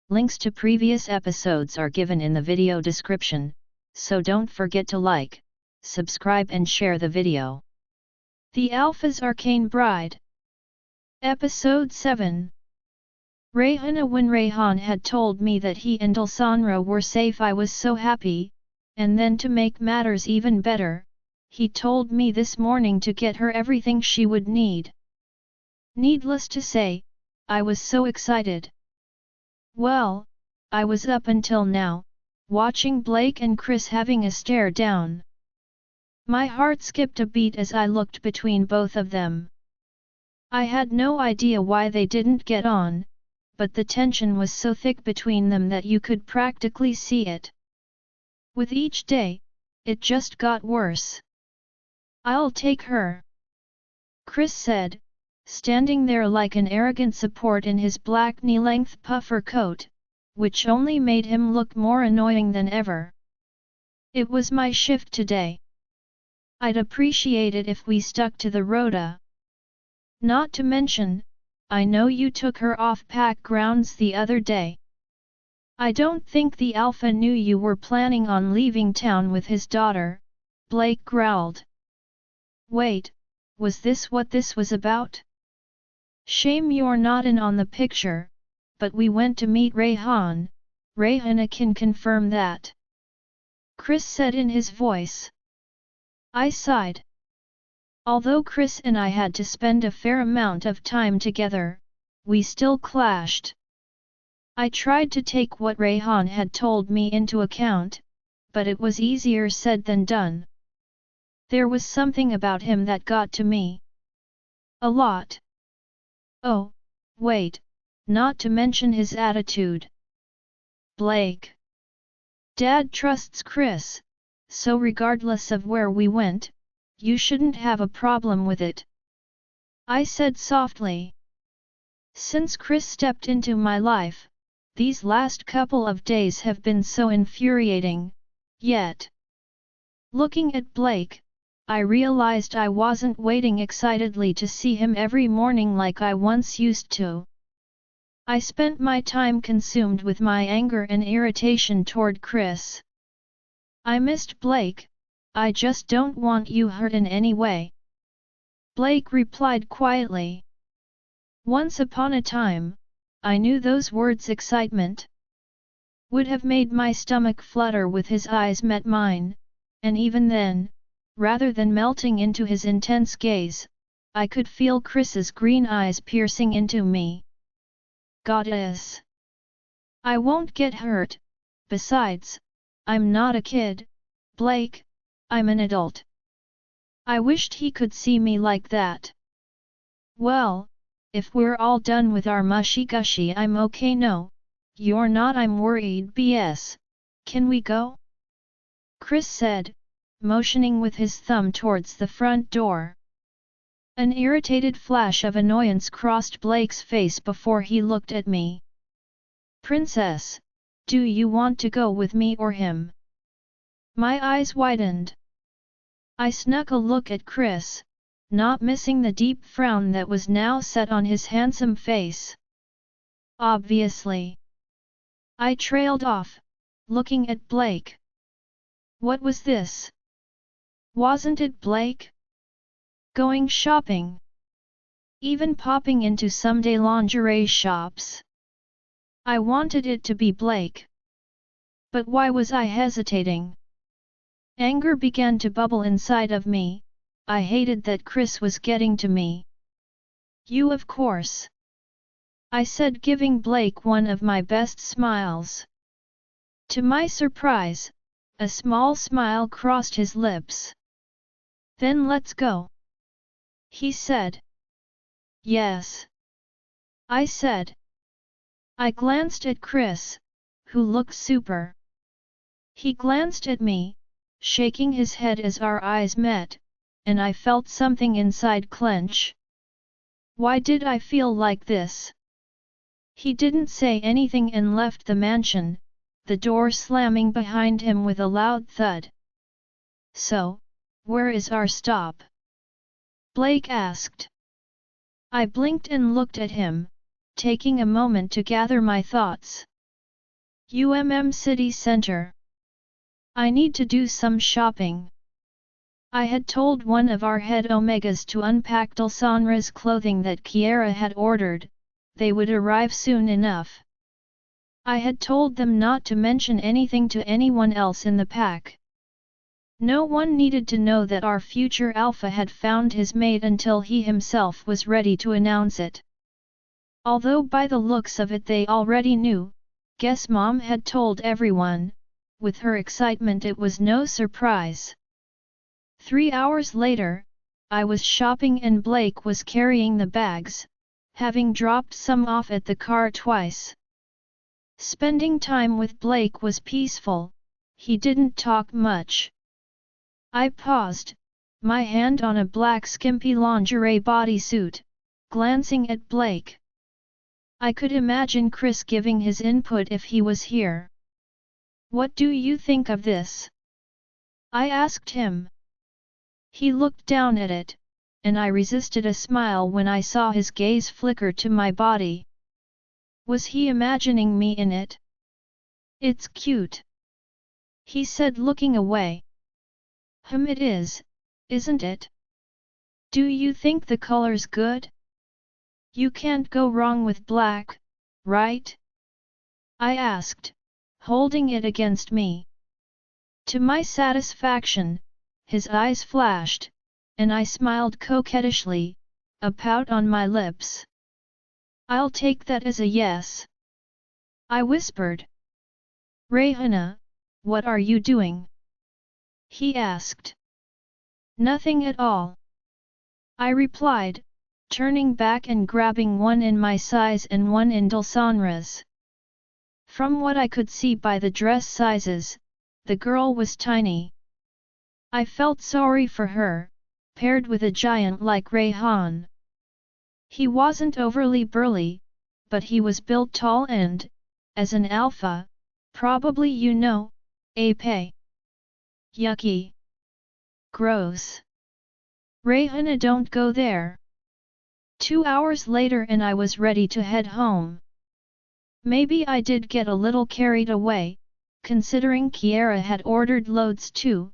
Links to previous episodes are given in the video description, so don't forget to like, subscribe and share the video. The Alpha's Arcane Bride. Episode 7. Rayhana. When Rayhan had told me that he and Alessandra were safe, I was so happy, and then to make matters even better, he told me this morning to get her everything she would need. Needless to say, I was so excited. Well, I was up until now, watching Blake and Chris having a stare down. My heart skipped a beat as I looked between both of them. I had no idea why they didn't get on, but the tension was so thick between them that you could practically see it. With each day, it just got worse. "I'll take her," Chris said, standing there like an arrogant support in his black knee-length puffer coat, which only made him look more annoying than ever. "It was my shift today. I'd appreciate it if we stuck to the rota. Not to mention, I know you took her off pack grounds the other day. I don't think the Alpha knew you were planning on leaving town with his daughter," Blake growled. "Wait, was this what this was about? Shame you're not in on the picture, but we went to meet Rayhan. Rayhana can confirm that," Chris said in his voice. I sighed. Although Chris and I had to spend a fair amount of time together, we still clashed. I tried to take what Rayhan had told me into account, but it was easier said than done. There was something about him that got to me. A lot. Oh, wait, not to mention his attitude. Blake. Dad trusts Chris, so regardless of where we went, you shouldn't have a problem with it," I said softly. "Since Chris stepped into my life, these last couple of days have been so infuriating, yet." Looking at Blake, I realized I wasn't waiting excitedly to see him every morning like I once used to. I spent my time consumed with my anger and irritation toward Chris. "I missed Blake, I just don't want you hurt in any way," Blake replied quietly. Once upon a time, I knew those words excitement would have made my stomach flutter with his eyes met mine, and even then, rather than melting into his intense gaze, I could feel Chris's green eyes piercing into me. "Goddess! I won't get hurt, besides, I'm not a kid, Blake, I'm an adult." I wished he could see me like that. "Well, if we're all done with our mushy-gushy I'm okay." "No, you're not, I'm worried." "BS, can we go?" Chris said, motioning with his thumb towards the front door. An irritated flash of annoyance crossed Blake's face before he looked at me. "Princess, do you want to go with me or him?" My eyes widened. I snuck a look at Chris, not missing the deep frown that was now set on his handsome face. "Obviously." I trailed off, looking at Blake. What was this? Wasn't it Blake? Going shopping? Even popping into someday lingerie shops? I wanted it to be Blake. But why was I hesitating? Anger began to bubble inside of me. I hated that Chris was getting to me. "You, of course," I said, giving Blake one of my best smiles. To my surprise, a small smile crossed his lips. "Then let's go," he said. "Yes," I said. I glanced at Chris, who looked super. He glanced at me, shaking his head as our eyes met, and I felt something inside clench. Why did I feel like this? He didn't say anything and left the mansion, the door slamming behind him with a loud thud. "So, where is our stop?" Blake asked. I blinked and looked at him, taking a moment to gather my thoughts. City Center. I need to do some shopping. I had told one of our head Omegas to unpack Dulsanra's clothing that Kiera had ordered, they would arrive soon enough. I had told them not to mention anything to anyone else in the pack. No one needed to know that our future alpha had found his mate until he himself was ready to announce it. Although by the looks of it they already knew, guess Mom had told everyone, with her excitement it was no surprise. 3 hours later, I was shopping and Blake was carrying the bags, having dropped some off at the car twice. Spending time with Blake was peaceful, he didn't talk much. I paused, my hand on a black skimpy lingerie bodysuit, glancing at Blake. I could imagine Chris giving his input if he was here. "What do you think of this?" I asked him. He looked down at it, and I resisted a smile when I saw his gaze flicker to my body. Was he imagining me in it? "It's cute," he said looking away. It is, isn't it? Do you think the color's good? You can't go wrong with black, right?" I asked, holding it against me. To my satisfaction, his eyes flashed, and I smiled coquettishly, a pout on my lips. "I'll take that as a yes," I whispered. "Rayhana, what are you doing?" he asked. "Nothing at all," I replied, turning back and grabbing one in my size and one in Dulsanra's. From what I could see by the dress sizes, the girl was tiny. I felt sorry for her, paired with a giant like Rayhan. He wasn't overly burly, but he was built tall and, as an alpha, probably you know, ape. Yucky. Gross. Rayhana, don't go there. 2 hours later and I was ready to head home. Maybe I did get a little carried away, considering Kiera had ordered loads too,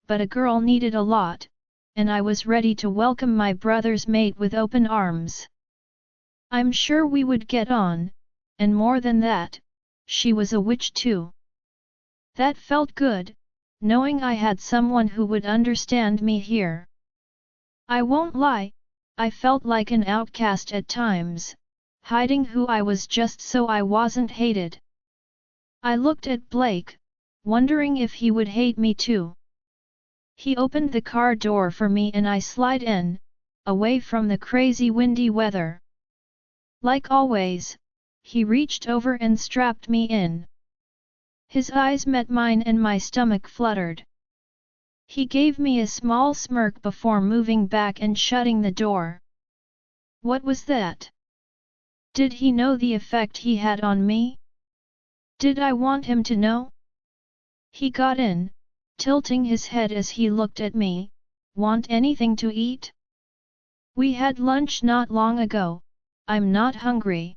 but a girl needed a lot, and I was ready to welcome my brother's mate with open arms. I'm sure we would get on, and more than that, she was a witch too. That felt good, knowing I had someone who would understand me here. I won't lie, I felt like an outcast at times, hiding who I was just so I wasn't hated. I looked at Blake, wondering if he would hate me too. He opened the car door for me and I slid in, away from the crazy windy weather. Like always, he reached over and strapped me in. His eyes met mine and my stomach fluttered. He gave me a small smirk before moving back and shutting the door. What was that? Did he know the effect he had on me? Did I want him to know? He got in, tilting his head as he looked at me. "Want anything to eat?" "We had lunch not long ago, I'm not hungry,"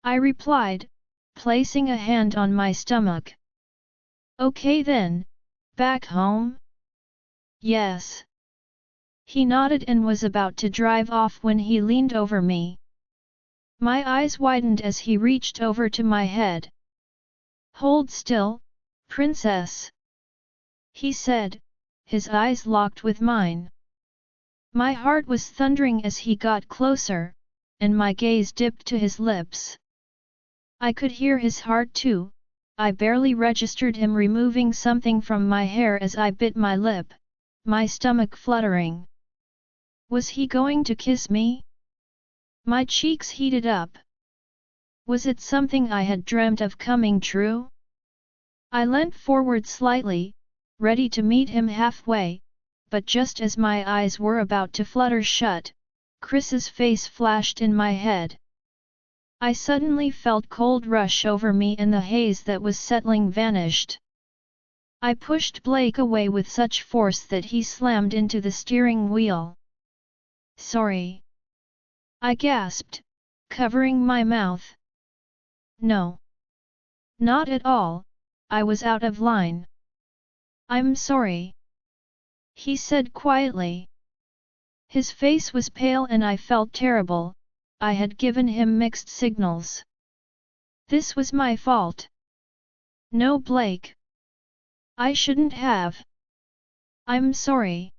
I replied, placing a hand on my stomach. "Okay then, back home?" "Yes." He nodded and was about to drive off when he leaned over me. My eyes widened as he reached over to my head. "Hold still, princess," he said, his eyes locked with mine. My heart was thundering as he got closer, and my gaze dipped to his lips. I could hear his heart too. I barely registered him removing something from my hair as I bit my lip, my stomach fluttering. Was he going to kiss me? My cheeks heated up. Was it something I had dreamt of coming true? I leant forward slightly, ready to meet him halfway, but just as my eyes were about to flutter shut, Chris's face flashed in my head. I suddenly felt cold rush over me and the haze that was settling vanished. I pushed Blake away with such force that he slammed into the steering wheel. "Sorry," I gasped, covering my mouth. "No. Not at all, I was out of line. I'm sorry, he said quietly. His face was pale and I felt terrible. I had given him mixed signals. This was my fault. No, Blake. I shouldn't have. I'm sorry,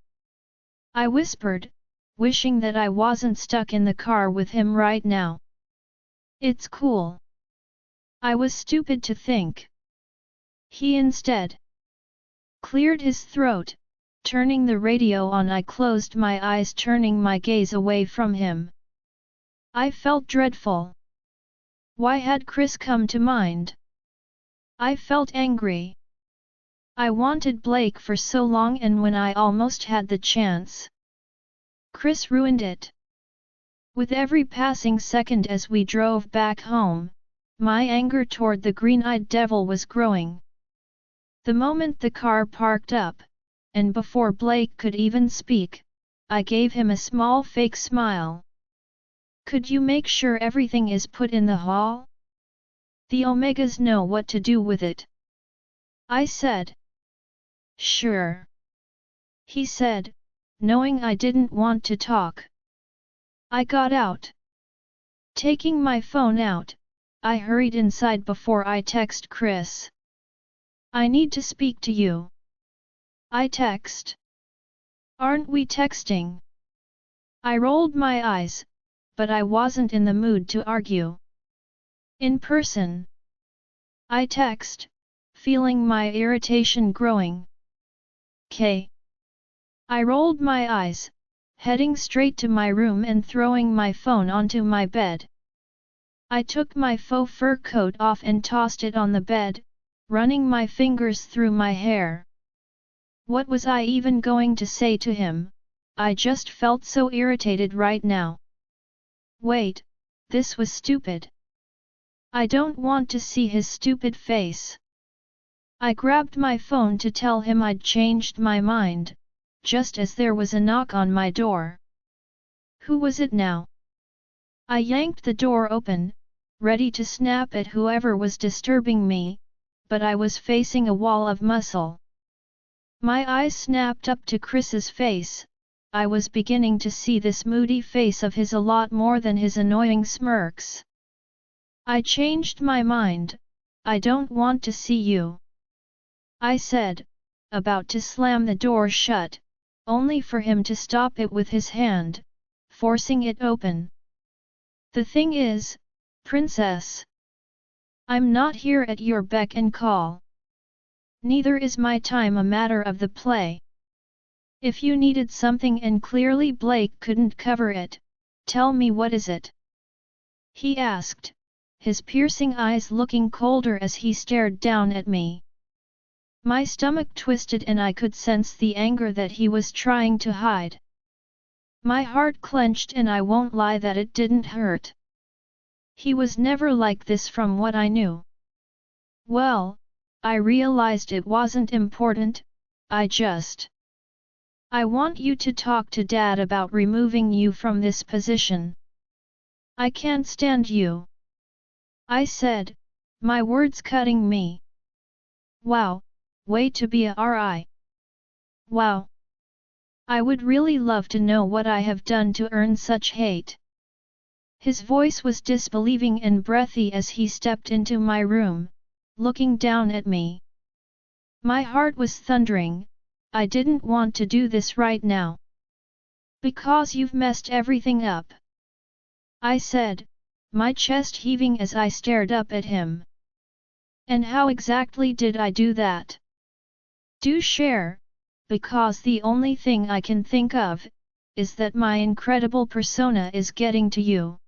I whispered, wishing that I wasn't stuck in the car with him right now. It's cool. I was stupid to think. He instead cleared his throat, turning the radio on. I closed my eyes, turning my gaze away from him. I felt dreadful. Why had Chris come to mind? I felt angry. I wanted Blake for so long, and when I almost had the chance, Chris ruined it. With every passing second as we drove back home, my anger toward the green-eyed devil was growing. The moment the car parked up, and before Blake could even speak, I gave him a small fake smile. Could you make sure everything is put in the hall? The Omegas know what to do with it, I said. Sure, he said, knowing I didn't want to talk. I got out. Taking my phone out, I hurried inside before I text Chris. I need to speak to you. I text. Aren't we texting? I rolled my eyes, but I wasn't in the mood to argue. In person. I text, feeling my irritation growing. I rolled my eyes, heading straight to my room and throwing my phone onto my bed. I took my faux fur coat off and tossed it on the bed, running my fingers through my hair. What was I even going to say to him? I just felt so irritated right now. Wait, this was stupid. I don't want to see his stupid face. I grabbed my phone to tell him I'd changed my mind, just as there was a knock on my door. Who was it now? I yanked the door open, ready to snap at whoever was disturbing me, but I was facing a wall of muscle. My eyes snapped up to Chris's face. I was beginning to see this moody face of his a lot more than his annoying smirks. I changed my mind. I don't want to see you, I said, about to slam the door shut, only for him to stop it with his hand, forcing it open. The thing is, Princess, I'm not here at your beck and call. Neither is my time a matter of the play. If you needed something and clearly Blake couldn't cover it, tell me what is it? He asked, his piercing eyes looking colder as he stared down at me. My stomach twisted and I could sense the anger that he was trying to hide. My heart clenched and I won't lie that it didn't hurt. He was never like this from what I knew. Well, I realized it wasn't important. I want you to talk to Dad about removing you from this position. I can't stand you, I said, my words cutting me. Wow, way to be a RI. Wow. I would really love to know what I have done to earn such hate. His voice was disbelieving and breathy as he stepped into my room, looking down at me. My heart was thundering. I didn't want to do this right now. Because you've messed everything up, I said, my chest heaving as I stared up at him. And how exactly did I do that? Do share, because the only thing I can think of is that my incredible persona is getting to you.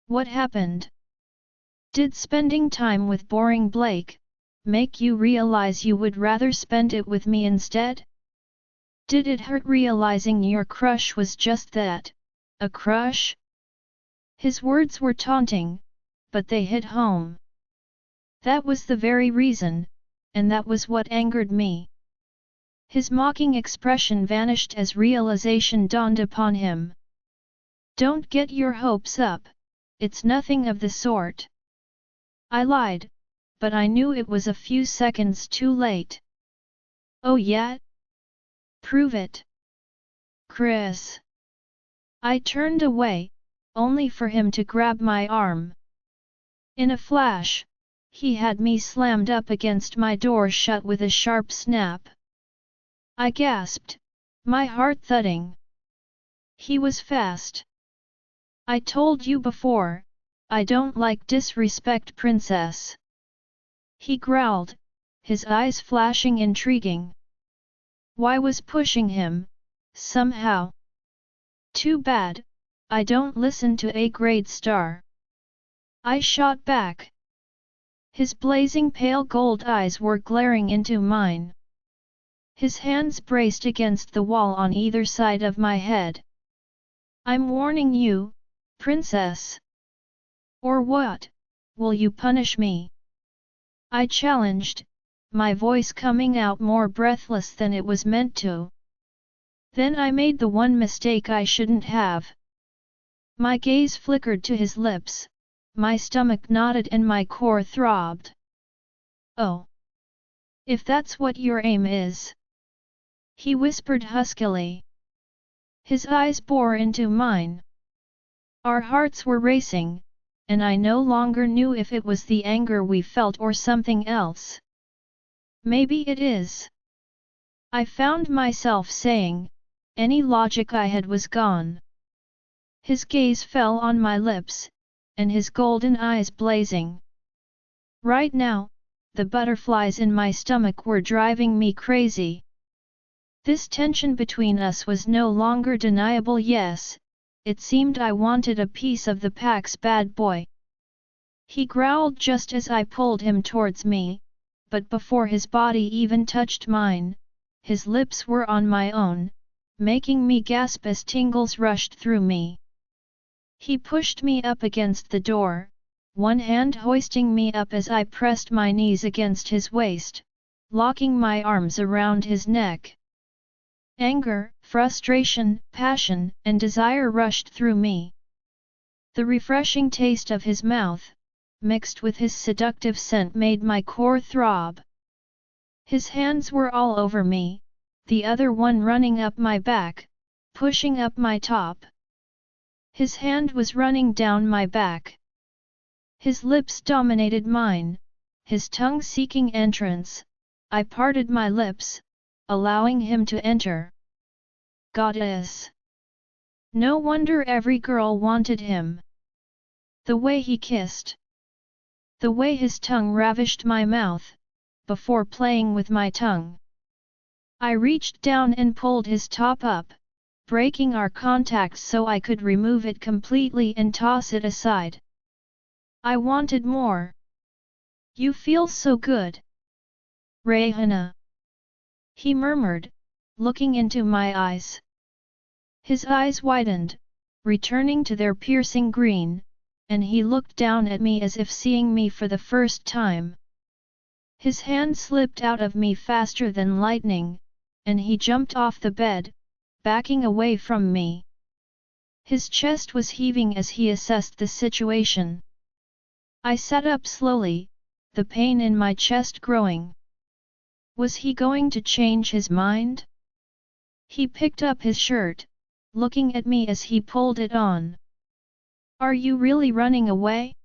What happened? Did spending time with boring Blake make you realize you would rather spend it with me instead? Did it hurt realizing your crush was just that, a crush? His words were taunting, but they hit home. That was the very reason, and that was what angered me. His mocking expression vanished as realization dawned upon him. Don't get your hopes up, it's nothing of the sort. I lied, but I knew it was a few seconds too late. Oh yeah? Prove it. Chris. I turned away, only for him to grab my arm. In a flash, he had me slammed up against my door shut with a sharp snap. I gasped, my heart thudding. He was fast. I told you before, I don't like disrespect, princess. He growled, his eyes flashing intriguing. Why was pushing him, somehow? Too bad, I don't listen to A-grade star. I shot back. His blazing pale gold eyes were glaring into mine. His hands braced against the wall on either side of my head. I'm warning you, princess. Or what, will you punish me? I challenged, my voice coming out more breathless than it was meant to. Then I made the one mistake I shouldn't have. My gaze flickered to his lips, my stomach knotted and my core throbbed. Oh! If that's what your aim is! He whispered huskily. His eyes bore into mine. Our hearts were racing, and I no longer knew if it was the anger we felt or something else. Maybe it is. I found myself saying, any logic I had was gone. His gaze fell on my lips, and his golden eyes blazing. Right now, the butterflies in my stomach were driving me crazy. This tension between us was no longer deniable. Yes, it seemed I wanted a piece of the pack's bad boy. He growled just as I pulled him towards me, but before his body even touched mine, his lips were on my own, making me gasp as tingles rushed through me. He pushed me up against the door, one hand hoisting me up as I pressed my knees against his waist, locking my arms around his neck. Anger, frustration, passion, and desire rushed through me. The refreshing taste of his mouth, mixed with his seductive scent, made my core throb. His hands were all over me, the other one running up my back, pushing up my top. His hand was running down my back. His lips dominated mine, his tongue seeking entrance. I parted my lips, allowing him to enter. Goddess! No wonder every girl wanted him. The way he kissed. The way his tongue ravished my mouth, before playing with my tongue. I reached down and pulled his top up, breaking our contact so I could remove it completely and toss it aside. I wanted more. You feel so good. Rayhana. He murmured, looking into my eyes. His eyes widened, returning to their piercing green, and he looked down at me as if seeing me for the first time. His hand slipped out of me faster than lightning, and he jumped off the bed, backing away from me. His chest was heaving as he assessed the situation. I sat up slowly, the pain in my chest growing. Was he going to change his mind? He picked up his shirt, looking at me as he pulled it on. Are you really running away?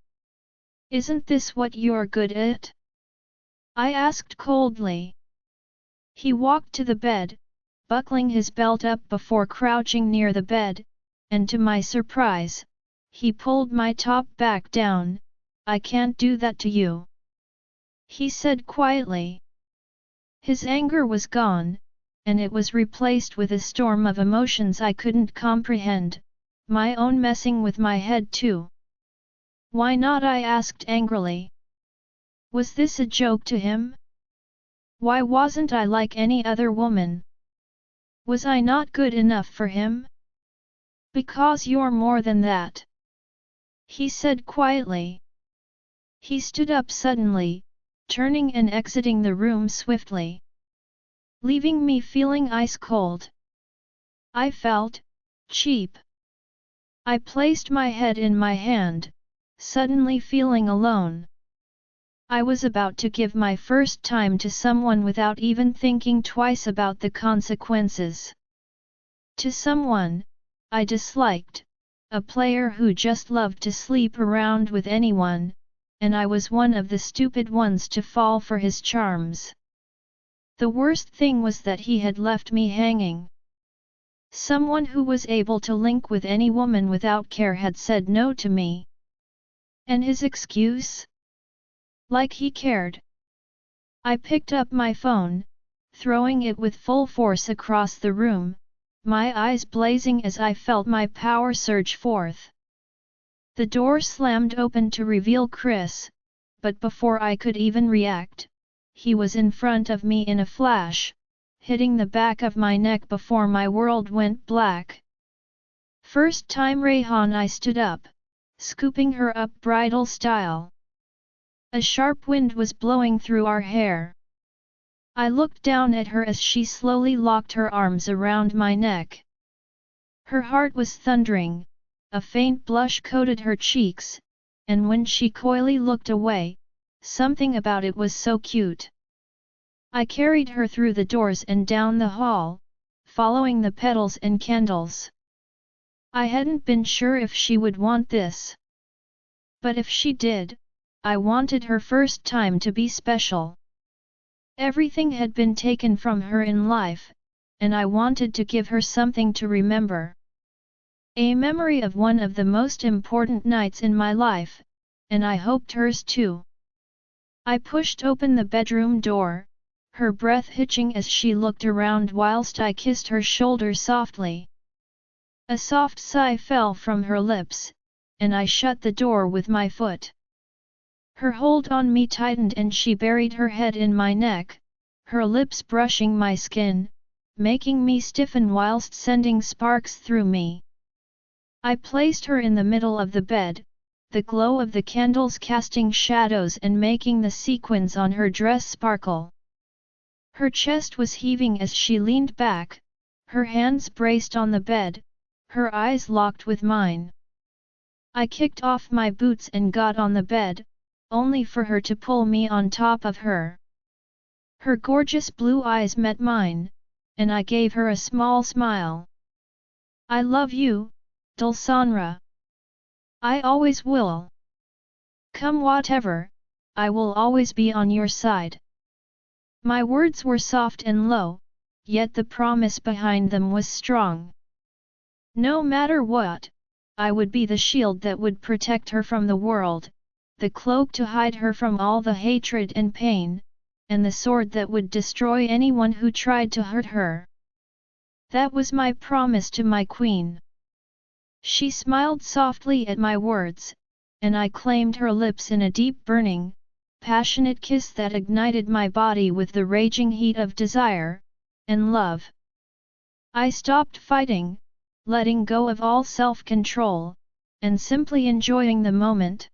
Isn't this what you're good at? I asked coldly. He walked to the bed, buckling his belt up before crouching near the bed, and to my surprise, he pulled my top back down. I can't do that to you, he said quietly. His anger was gone, and it was replaced with a storm of emotions I couldn't comprehend, my own messing with my head too. Why not? I asked angrily. Was this a joke to him? Why wasn't I like any other woman? Was I not good enough for him? Because you're more than that, he said quietly. He stood up suddenly, turning and exiting the room swiftly, leaving me feeling ice cold. I felt cheap. I placed my head in my hand, suddenly feeling alone. I was about to give my first time to someone without even thinking twice about the consequences. To someone I disliked, a player who just loved to sleep around with anyone, and I was one of the stupid ones to fall for his charms. The worst thing was that he had left me hanging. Someone who was able to link with any woman without care had said no to me. And his excuse? Like he cared. I picked up my phone, throwing it with full force across the room, my eyes blazing as I felt my power surge forth. The door slammed open to reveal Chris, but before I could even react, he was in front of me in a flash, hitting the back of my neck before my world went black. First time Rayhan, I stood up, scooping her up bridal style. A sharp wind was blowing through our hair. I looked down at her as she slowly locked her arms around my neck. Her heart was thundering, a faint blush coated her cheeks, and when she coyly looked away, something about it was so cute. I carried her through the doors and down the hall, following the petals and candles. I hadn't been sure if she would want this. But if she did, I wanted her first time to be special. Everything had been taken from her in life, and I wanted to give her something to remember. A memory of one of the most important nights in my life, and I hoped hers too. I pushed open the bedroom door, her breath hitching as she looked around whilst I kissed her shoulder softly. A soft sigh fell from her lips, and I shut the door with my foot. Her hold on me tightened and she buried her head in my neck, her lips brushing my skin, making me stiffen whilst sending sparks through me. I placed her in the middle of the bed, the glow of the candles casting shadows and making the sequins on her dress sparkle. Her chest was heaving as she leaned back, her hands braced on the bed, her eyes locked with mine. I kicked off my boots and got on the bed, only for her to pull me on top of her. Her gorgeous blue eyes met mine, and I gave her a small smile. I love you, Dulsanra. I always will. Come whatever, I will always be on your side. My words were soft and low, yet the promise behind them was strong. No matter what, I would be the shield that would protect her from the world, the cloak to hide her from all the hatred and pain, and the sword that would destroy anyone who tried to hurt her. That was my promise to my queen. She smiled softly at my words, and I claimed her lips in a deep burning, passionate kiss that ignited my body with the raging heat of desire and love. I stopped fighting, letting go of all self-control, and simply enjoying the moment.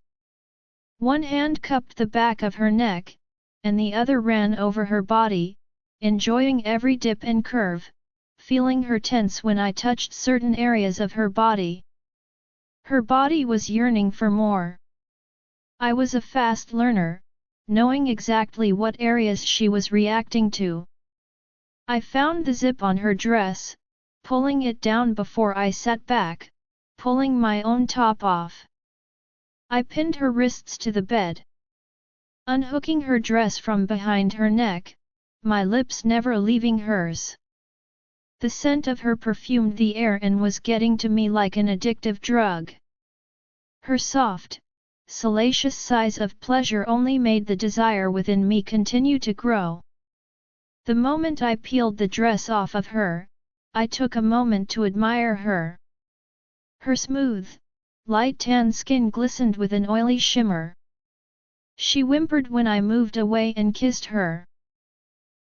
One hand cupped the back of her neck, and the other ran over her body, enjoying every dip and curve, feeling her tense when I touched certain areas of her body. Her body was yearning for more. I was a fast learner, knowing exactly what areas she was reacting to. I found the zip on her dress, pulling it down before I sat back, pulling my own top off. I pinned her wrists to the bed. Unhooking her dress from behind her neck, my lips never leaving hers. The scent of her perfumed the air and was getting to me like an addictive drug. Her soft, salacious sighs of pleasure only made the desire within me continue to grow. The moment I peeled the dress off of her, I took a moment to admire her. Her smooth, light tan skin glistened with an oily shimmer. She whimpered when I moved away and kissed her.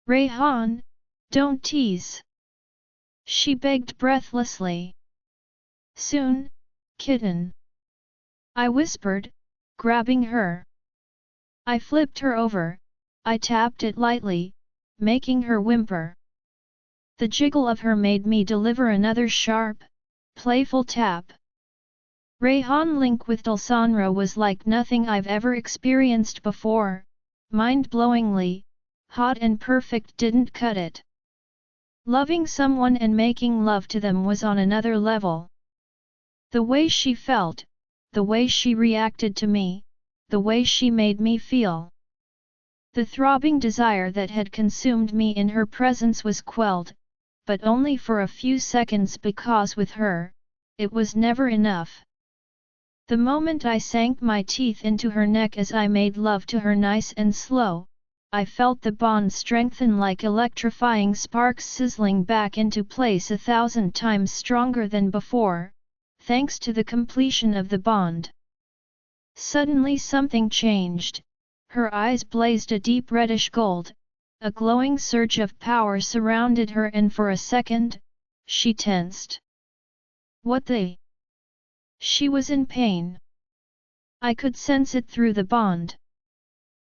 Rayhan, don't tease. She begged breathlessly. Soon, kitten. I whispered, grabbing her. I flipped her over, I tapped it lightly, making her whimper. The jiggle of her made me deliver another sharp, playful tap. Rayhan link with Dulsanra was like nothing I've ever experienced before, mind-blowingly, hot and perfect didn't cut it. Loving someone and making love to them was on another level. The way she felt, the way she reacted to me, the way she made me feel. The throbbing desire that had consumed me in her presence was quelled, but only for a few seconds because with her, it was never enough. The moment I sank my teeth into her neck as I made love to her nice and slow, I felt the bond strengthen like electrifying sparks sizzling back into place 1,000 times stronger than before, thanks to the completion of the bond. Suddenly something changed, her eyes blazed a deep reddish gold, a glowing surge of power surrounded her and for a second, she tensed. What the? She was in pain. I could sense it through the bond.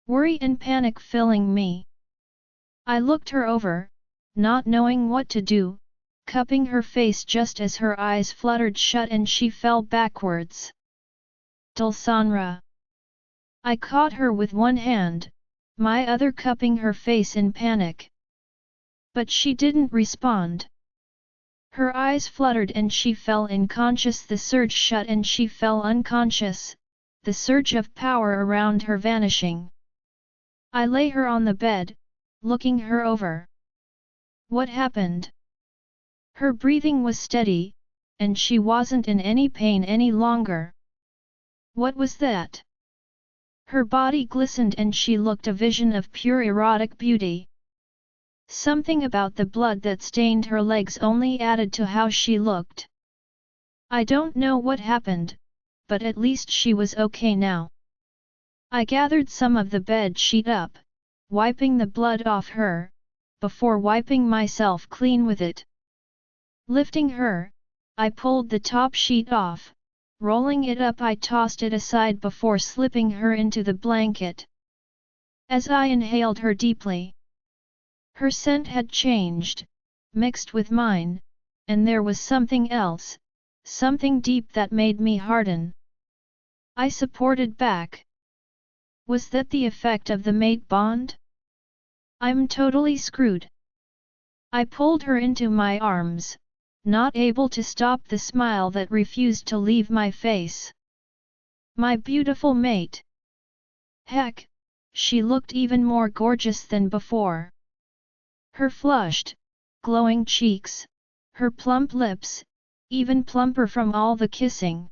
Worry and panic filling me. I looked her over, not knowing what to do, cupping her face just as her eyes fluttered shut and she fell backwards. Dulsanra. I caught her with one hand, my other cupping her face in panic. But she didn't respond. Her eyes fluttered and she fell unconscious. The surge shut and she fell unconscious, the surge of power around her vanishing. I lay her on the bed, looking her over. What happened? Her breathing was steady, and she wasn't in any pain any longer. What was that? Her body glistened and she looked a vision of pure erotic beauty. Something about the blood that stained her legs only added to how she looked. I don't know what happened, but at least she was okay now. I gathered some of the bed sheet up, wiping the blood off her, before wiping myself clean with it. Lifting her, I pulled the top sheet off, rolling it up I tossed it aside before slipping her into the blanket. As I inhaled her deeply, her scent had changed, mixed with mine, and there was something else, something deep that made me harden. I supported back. Was that the effect of the mate bond? I'm totally screwed. I pulled her into my arms, not able to stop the smile that refused to leave my face. My beautiful mate. Heck, she looked even more gorgeous than before. Her flushed, glowing cheeks, her plump lips, even plumper from all the kissing.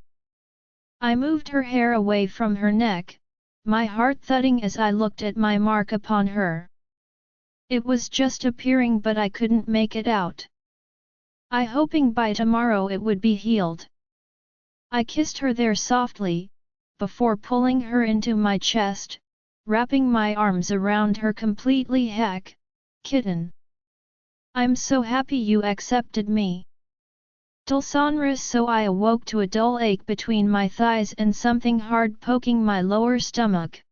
I moved her hair away from her neck, my heart thudding as I looked at my mark upon her. It was just appearing but I couldn't make it out. I hoping by tomorrow it would be healed. I kissed her there softly, before pulling her into my chest, wrapping my arms around her completely. Heck, kitten. I'm so happy you accepted me. Dulsanra. So I awoke to a dull ache between my thighs and something hard poking my lower stomach.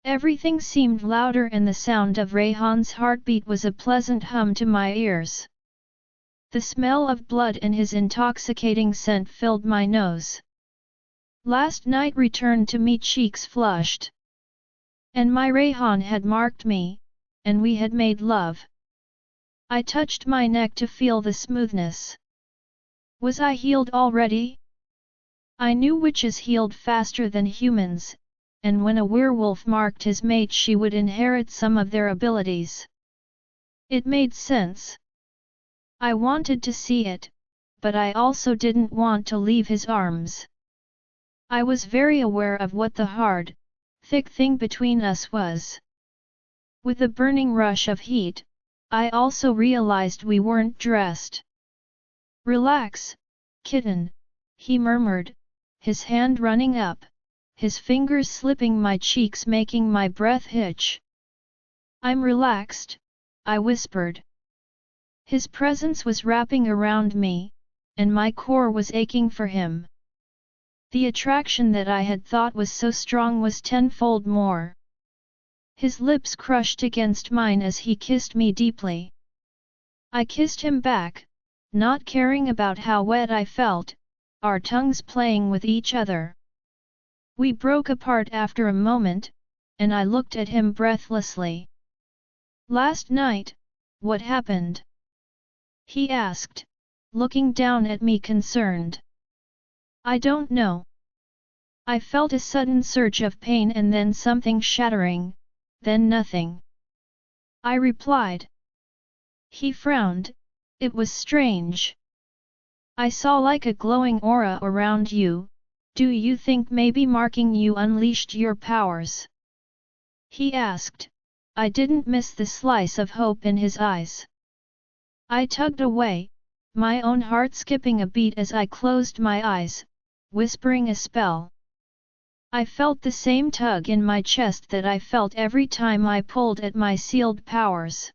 Everything seemed louder and the sound of Rayhan's heartbeat was a pleasant hum to my ears. The smell of blood and his intoxicating scent filled my nose. Last night returned to me, cheeks flushed. And my Rayhan had marked me, and we had made love. I touched my neck to feel the smoothness. Was I healed already? I knew witches healed faster than humans, and when a werewolf marked his mate she would inherit some of their abilities. It made sense. I wanted to see it, but I also didn't want to leave his arms. I was very aware of what the hard, thick thing between us was. With a burning rush of heat, I also realized we weren't dressed. Relax, kitten, he murmured, his hand running up, his fingers slipping my cheeks making my breath hitch. I'm relaxed, I whispered. His presence was wrapping around me, and my core was aching for him. The attraction that I had thought was so strong was tenfold more. His lips crushed against mine as he kissed me deeply. I kissed him back, not caring about how wet I felt, our tongues playing with each other. We broke apart after a moment, and I looked at him breathlessly. "Last night, what happened?" he asked, looking down at me concerned. "I don't know. I felt a sudden surge of pain and then something shattering, then nothing," I replied. He frowned. "It was strange. I saw like a glowing aura around you. Do you think maybe marking you unleashed your powers?" he asked. I didn't miss the slice of hope in his eyes. I tugged away, my own heart skipping a beat as I closed my eyes, whispering a spell. I felt the same tug in my chest that I felt every time I pulled at my sealed powers.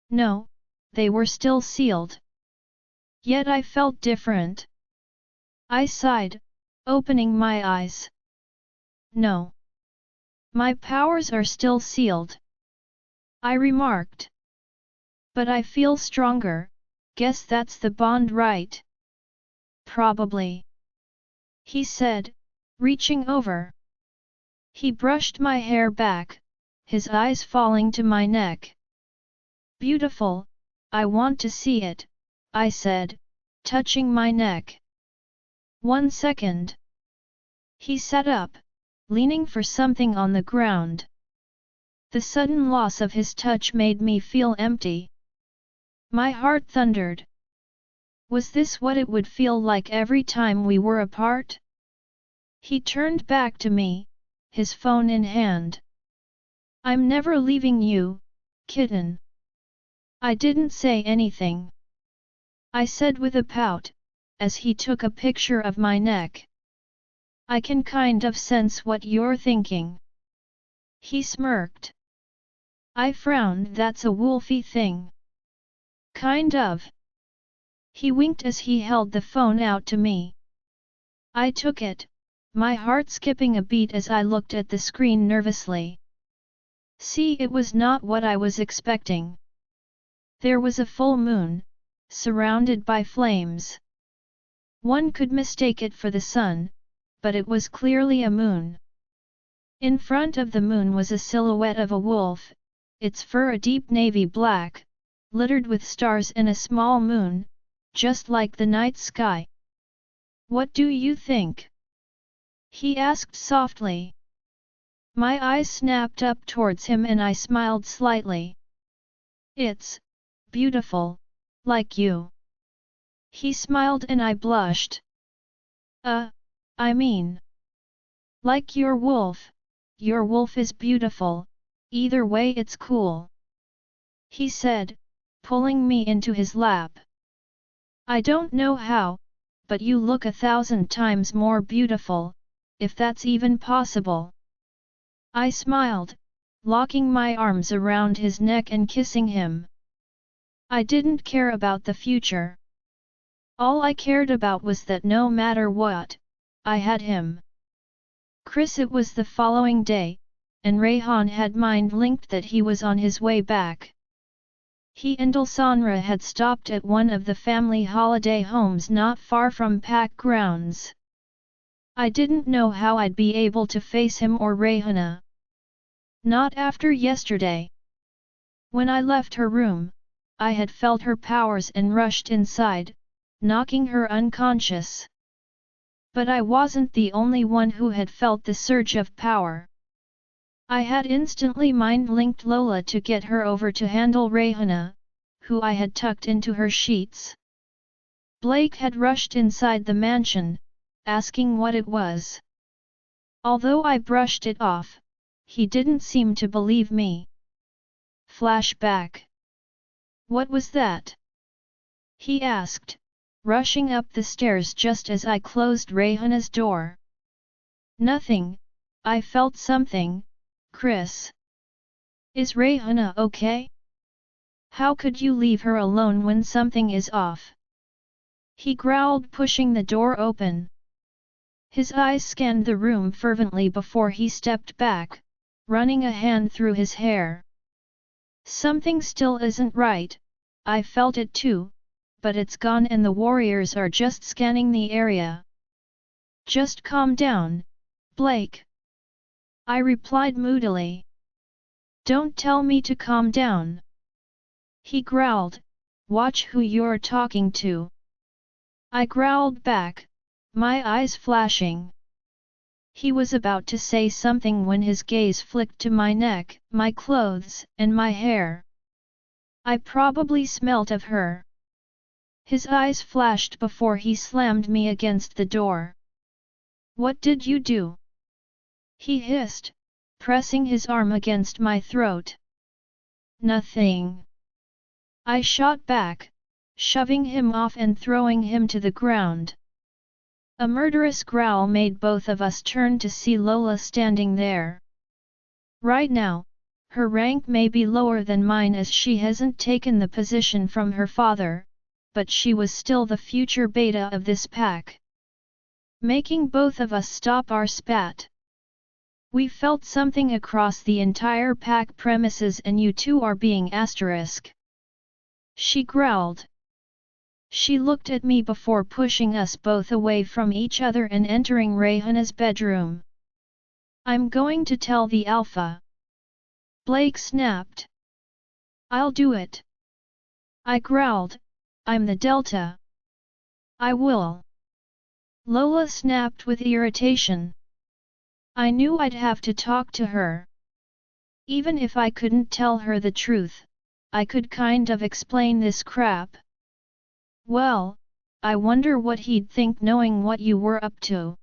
No, they were still sealed. Yet I felt different. I sighed, opening my eyes. "No. My powers are still sealed," I remarked. "But I feel stronger, guess that's the bond, right?" "Probably," he said, reaching over. He brushed my hair back, his eyes falling to my neck. "Beautiful, I want to see it," I said, touching my neck. "1 second." He sat up, leaning for something on the ground. The sudden loss of his touch made me feel empty. My heart thundered. Was this what it would feel like every time we were apart? He turned back to me, his phone in hand. "I'm never leaving you, kitten." I didn't say anything. I said with a pout, as he took a picture of my neck. "I can kind of sense what you're thinking." He smirked. I frowned. "That's a wolfy thing." "Kind of." He winked as he held the phone out to me. I took it, my heart skipping a beat as I looked at the screen nervously. See, it was not what I was expecting. There was a full moon, surrounded by flames. One could mistake it for the sun, but it was clearly a moon. In front of the moon was a silhouette of a wolf, its fur a deep navy black, littered with stars and a small moon, just like the night sky. "What do you think?" he asked softly. My eyes snapped up towards him and I smiled slightly. "It's beautiful, like you." He smiled and I blushed. I mean, like your wolf. Your wolf is beautiful, either way it's cool," he said, pulling me into his lap. "I don't know how, but you look 1,000 times more beautiful, if that's even possible." I smiled, locking my arms around his neck and kissing him. I didn't care about the future. All I cared about was that no matter what, I had him. Chris, it was the following day, and Rayhan had mind-linked that he was on his way back. He and Alessandra had stopped at one of the family holiday homes not far from Pack Grounds. I didn't know how I'd be able to face him or Rayhana. Not after yesterday. When I left her room, I had felt her powers and rushed inside, knocking her unconscious. But I wasn't the only one who had felt the surge of power. I had instantly mind-linked Lola to get her over to handle Rayhana, who I had tucked into her sheets. Blake had rushed inside the mansion, asking what it was. Although I brushed it off, he didn't seem to believe me. Flashback. "What was that?" he asked, rushing up the stairs just as I closed Rayhana's door. "Nothing, I felt something, Chris." "Is Rayhana okay? How could you leave her alone when something is off?" he growled, pushing the door open. His eyes scanned the room fervently before he stepped back, running a hand through his hair. "Something still isn't right, I felt it too, but it's gone and the warriors are just scanning the area." "Just calm down, Blake. I replied moodily. Don't tell me to calm down. He growled, watch who you're talking to. I growled back, my eyes flashing. He was about to say something when his gaze flicked to my neck, my clothes, and my hair. I probably smelt of her. His eyes flashed before he slammed me against the door. What did you do? He hissed, pressing his arm against my throat. Nothing. I shot back, shoving him off and throwing him to the ground. A murderous growl made both of us turn to see Lola standing there. Right now, her rank may be lower than mine as she hasn't taken the position from her father, but she was still the future beta of this pack. Making both of us stop our spat. We felt something across the entire pack premises and you two are being asterisk. She growled. She looked at me before pushing us both away from each other and entering Rayhana's bedroom. I'm going to tell the Alpha. Blake snapped. I'll do it. I growled, I'm the Delta. I will. Lola snapped with irritation. I knew I'd have to talk to her. Even if I couldn't tell her the truth, I could kind of explain this crap. Well, I wonder what he'd think knowing what you were up to.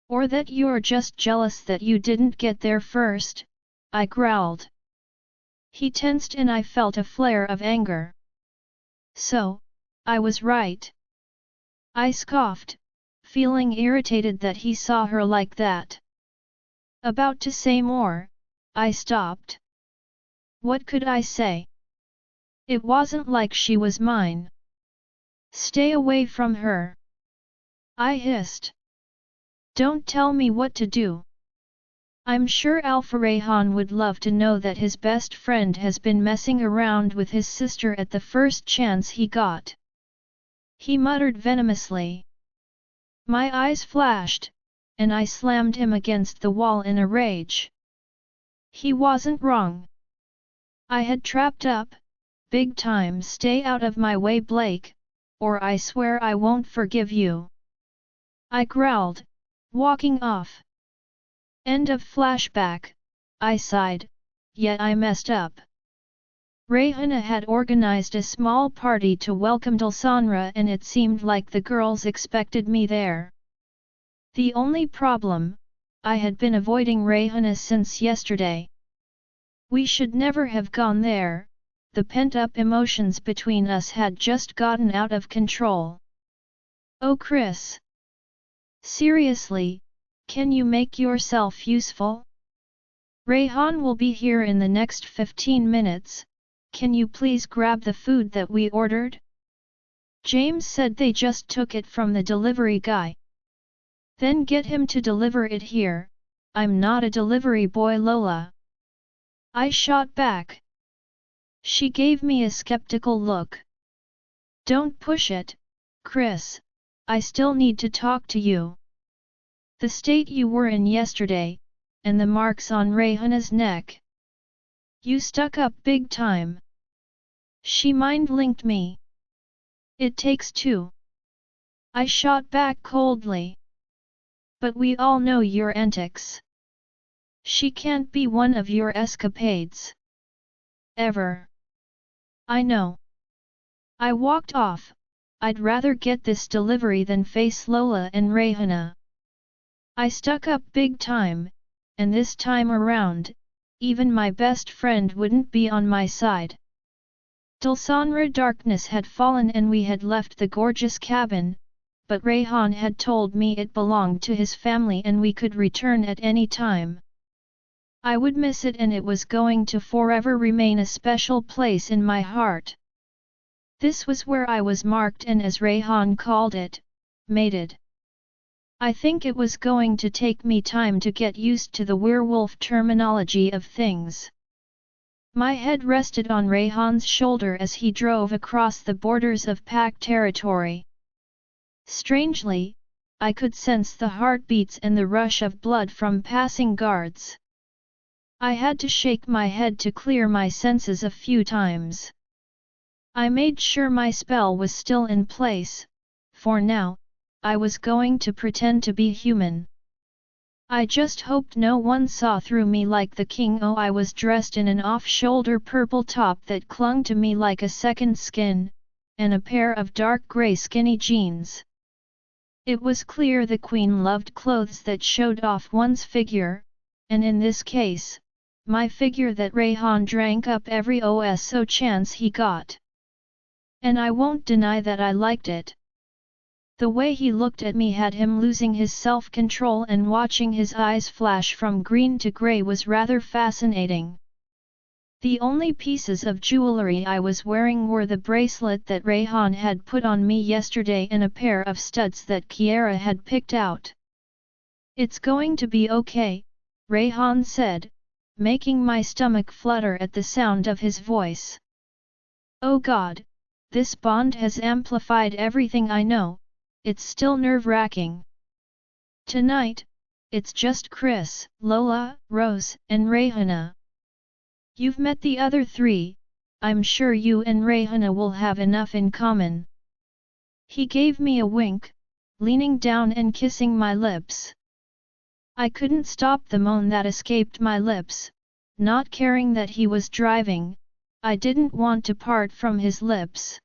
Or that you're just jealous that you didn't get there first, I growled. He tensed and I felt a flare of anger. So, I was right. I scoffed, feeling irritated that he saw her like that. About to say more, I stopped. What could I say? It wasn't like she was mine. Stay away from her. I hissed. Don't tell me what to do. I'm sure Alpha Rayhan would love to know that his best friend has been messing around with his sister at the first chance he got. He muttered venomously. My eyes flashed, and I slammed him against the wall in a rage. He wasn't wrong. I had trapped up, big time. Stay out of my way, Blake, or I swear I won't forgive you. I growled, walking off. End of flashback, I sighed, yet I messed up. Rayhana had organized a small party to welcome Dulsanra and it seemed like the girls expected me there. The only problem, I had been avoiding Rayhana since yesterday. We should never have gone there, the pent-up emotions between us had just gotten out of control. Oh Chris! Seriously, can you make yourself useful? Rayhan will be here in the next 15 minutes, can you please grab the food that we ordered? James said they just took it from the delivery guy. Then get him to deliver it here, I'm not a delivery boy, Lola. I shot back. She gave me a skeptical look. Don't push it, Chris, I still need to talk to you. The state you were in yesterday, and the marks on Rayhana's neck. You stuck up big time. She mind-linked me. It takes two. I shot back coldly. But we all know your antics. She can't be one of your escapades. Ever. I know. I walked off. I'd rather get this delivery than face Lola and Rayhana. I stuck up big time, and this time around, even my best friend wouldn't be on my side. Dulsanra darkness had fallen and we had left the gorgeous cabin, but Rayhan had told me it belonged to his family and we could return at any time. I would miss it and it was going to forever remain a special place in my heart. This was where I was marked and as Rayhan called it, mated. I think it was going to take me time to get used to the werewolf terminology of things. My head rested on Rayhan's shoulder as he drove across the borders of pack territory. Strangely, I could sense the heartbeats and the rush of blood from passing guards. I had to shake my head to clear my senses a few times. I made sure my spell was still in place. For now, I was going to pretend to be human. I just hoped no one saw through me like the king. Oh, I was dressed in an off-shoulder purple top that clung to me like a second skin, and a pair of dark grey skinny jeans. It was clear the queen loved clothes that showed off one's figure, and in this case, my figure that Rayhan drank up every OSO chance he got. And I won't deny that I liked it. The way he looked at me had him losing his self-control, and watching his eyes flash from green to grey was rather fascinating. The only pieces of jewelry I was wearing were the bracelet that Rayhan had put on me yesterday and a pair of studs that Kiara had picked out. "It's going to be okay," Rayhan said, making my stomach flutter at the sound of his voice. "Oh God, this bond has amplified everything I know. It's still nerve-wracking. Tonight, it's just Chris, Lola, Rose, and Rayhana. You've met the other three, I'm sure you and Rayhana will have enough in common." He gave me a wink, leaning down and kissing my lips. I couldn't stop the moan that escaped my lips. Not caring that he was driving, I didn't want to part from his lips.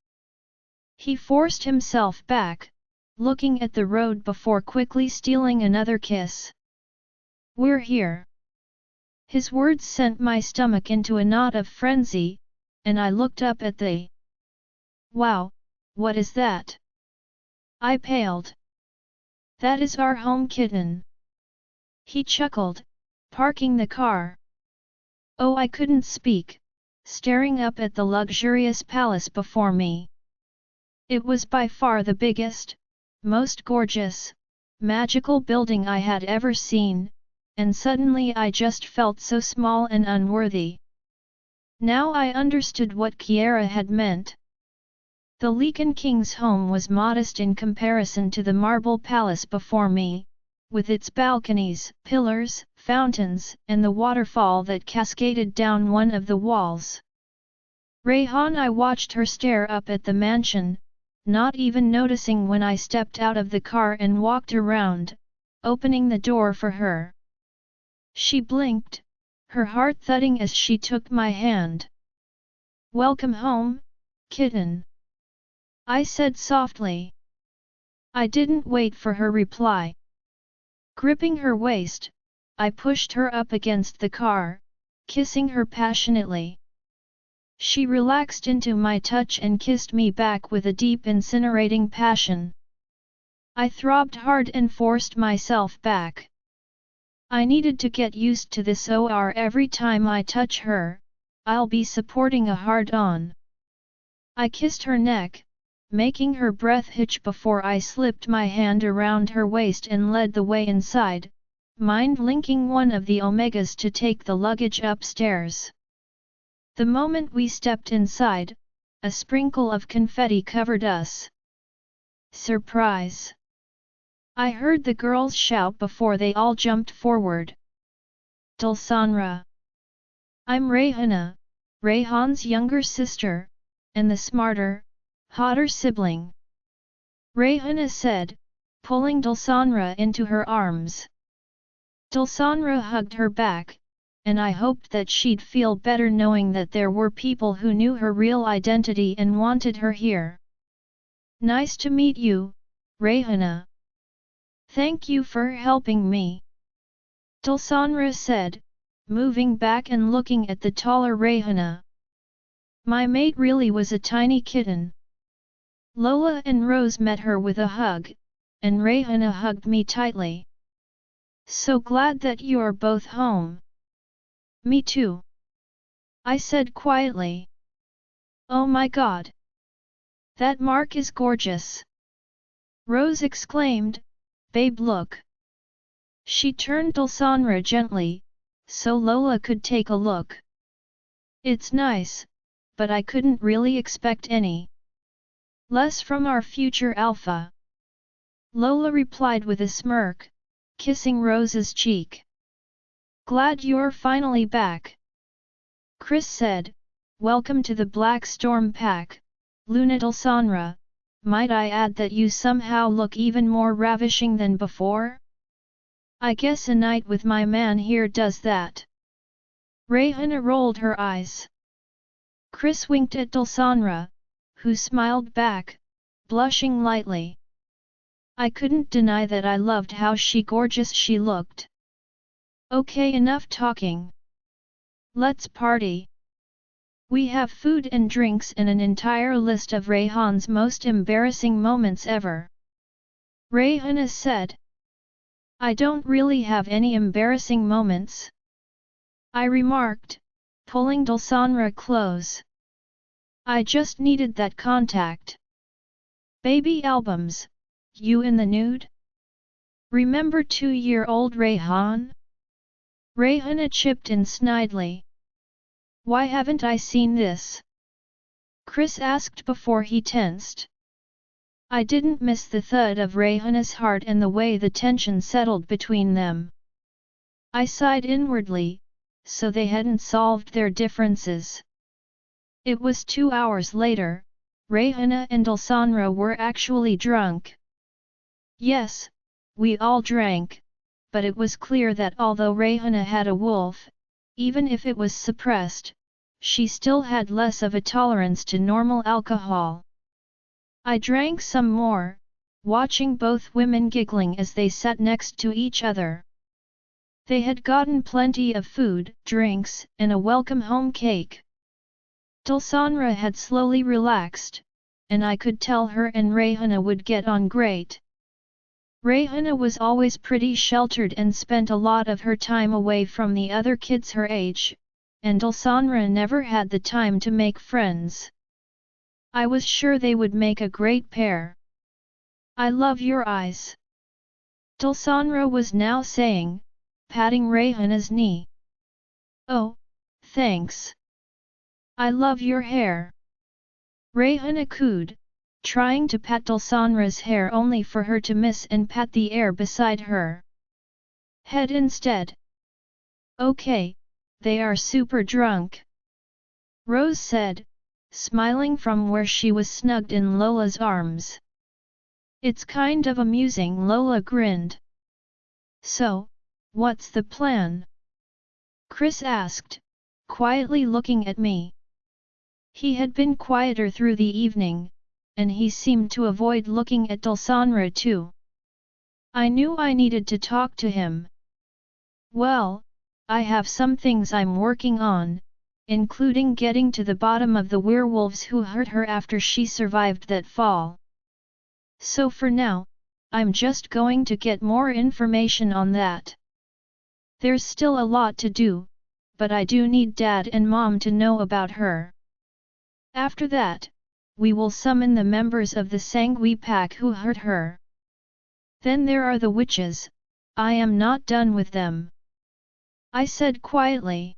He forced himself back, looking at the road before quickly stealing another kiss. "We're here." His words sent my stomach into a knot of frenzy, and I looked up at the... "Wow, what is that?" I paled. "That is our home kitten." He chuckled, parking the car. Oh, I couldn't speak, staring up at the luxurious palace before me. It was by far the biggest, most gorgeous, magical building I had ever seen, and suddenly I just felt so small and unworthy. Now I understood what Kiara had meant. The Leaken King's home was modest in comparison to the marble palace before me, with its balconies, pillars, fountains, and the waterfall that cascaded down one of the walls. Rayhan, I watched her stare up at the mansion, not even noticing when I stepped out of the car and walked around, opening the door for her. She blinked, her heart thudding as she took my hand. "Welcome home, kitten," I said softly. I didn't wait for her reply. Gripping her waist, I pushed her up against the car, kissing her passionately. She relaxed into my touch and kissed me back with a deep incinerating passion. I throbbed hard and forced myself back. I needed to get used to this, or every time I touch her, I'll be supporting a hard-on. I kissed her neck, making her breath hitch before I slipped my hand around her waist and led the way inside, mind-linking one of the Omegas to take the luggage upstairs. The moment we stepped inside, a sprinkle of confetti covered us. "Surprise!" I heard the girls shout before they all jumped forward. "Dulsanra! I'm Rayhana, Rayhan's younger sister, and the smarter, hotter sibling," Rayhana said, pulling Dulsanra into her arms. Dulsanra hugged her back, and I hoped that she'd feel better knowing that there were people who knew her real identity and wanted her here. "Nice to meet you, Rayhana. Thank you for helping me," Dulsanra said, moving back and looking at the taller Rayhana. My mate really was a tiny kitten. Lola and Rose met her with a hug, and Rayhana hugged me tightly. "So glad that you're both home." "Me too," I said quietly. "Oh my God! That mark is gorgeous!" Rose exclaimed, "Babe, look!" She turned Dulsanra gently, so Lola could take a look. "It's nice, but I couldn't really expect any less from our future alpha." Lola replied with a smirk, kissing Rose's cheek. Glad you're finally back. Chris said, welcome to the Black Storm Pack, Luna Dulsanra. Might I add that you somehow look even more ravishing than before? I guess a night with my man here does that. Rayhana rolled her eyes. Chris winked at Dulsanra, who smiled back, blushing lightly. I couldn't deny that I loved how gorgeous she looked. Okay, enough talking. Let's party. We have food and drinks and an entire list of Rayhan's most embarrassing moments ever. Rayhana said. I don't really have any embarrassing moments, I remarked, pulling Dulsanra close. I just needed that contact. Baby albums, you in the nude? Remember 2-year-old Rayhan? Rayhana chipped in snidely. Why haven't I seen this? Chris asked before he tensed. I didn't miss the thud of Rayhana's heart and the way the tension settled between them. I sighed inwardly, so they hadn't solved their differences. It was 2 hours later, Rayhana and Dulsanra were actually drunk. Yes, we all drank, but it was clear that although Rayhana had a wolf, even if it was suppressed, she still had less of a tolerance to normal alcohol. I drank some more, watching both women giggling as they sat next to each other. They had gotten plenty of food, drinks, and a welcome home cake. Dulsanra had slowly relaxed, and I could tell her and Rayhana would get on great. Rayhana was always pretty sheltered and spent a lot of her time away from the other kids her age, and Dulsanra never had the time to make friends. I was sure they would make a great pair. I love your eyes, Dulsanra was now saying, patting Rayhana's knee. Oh, thanks. I love your hair. Rayhana cooed, trying to pat Dulsanra's hair only for her to miss and pat the air beside her head instead. Okay, they are super drunk, Rose said, smiling from where she was snugged in Lola's arms. It's kind of amusing, Lola grinned. So, what's the plan? Chris asked, quietly looking at me. He had been quieter through the evening, and he seemed to avoid looking at Dulsanra too. I knew I needed to talk to him. Well, I have some things I'm working on, including getting to the bottom of the werewolves who hurt her after she survived that fall. So for now, I'm just going to get more information on that. There's still a lot to do, but I do need Dad and Mom to know about her. After that, we will summon the members of the Sangui pack who hurt her. Then there are the witches, I am not done with them, I said quietly.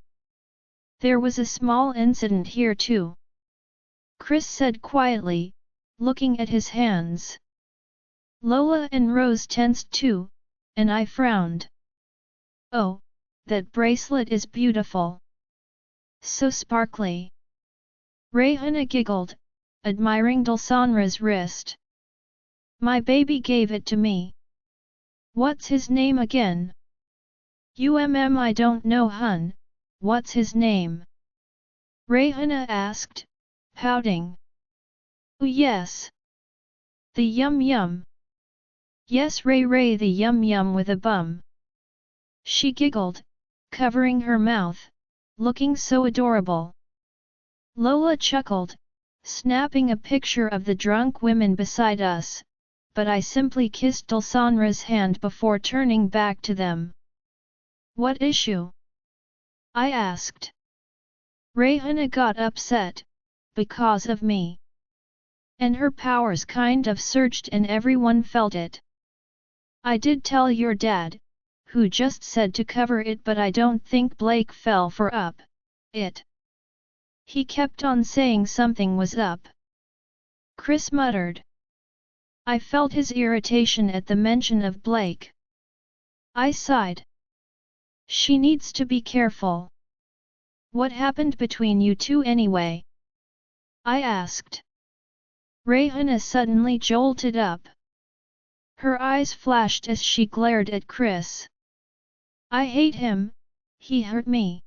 There was a small incident here too, Chris said quietly, looking at his hands. Lola and Rose tensed too, and I frowned. Oh, that bracelet is beautiful. So sparkly. Rayhana giggled, admiring Dulsanra's wrist. My baby gave it to me. What's his name again? I don't know, hun. What's his name? Rayhana asked, pouting. Oh yes. The Yum Yum. Yes, Ray the Yum Yum with a bum. She giggled, covering her mouth, looking so adorable. Lola chuckled, snapping a picture of the drunk women beside us, but I simply kissed Dulsanra's hand before turning back to them. What issue? I asked. Rayhana got upset, because of me. And her powers kind of surged and everyone felt it. I did tell your dad, who just said to cover it, but I don't think Blake fell for it. He kept on saying something was up. Chris muttered. I felt his irritation at the mention of Blake. I sighed. She needs to be careful. What happened between you two anyway? I asked. Rayhana suddenly jolted up. Her eyes flashed as she glared at Chris. I hate him, he hurt me.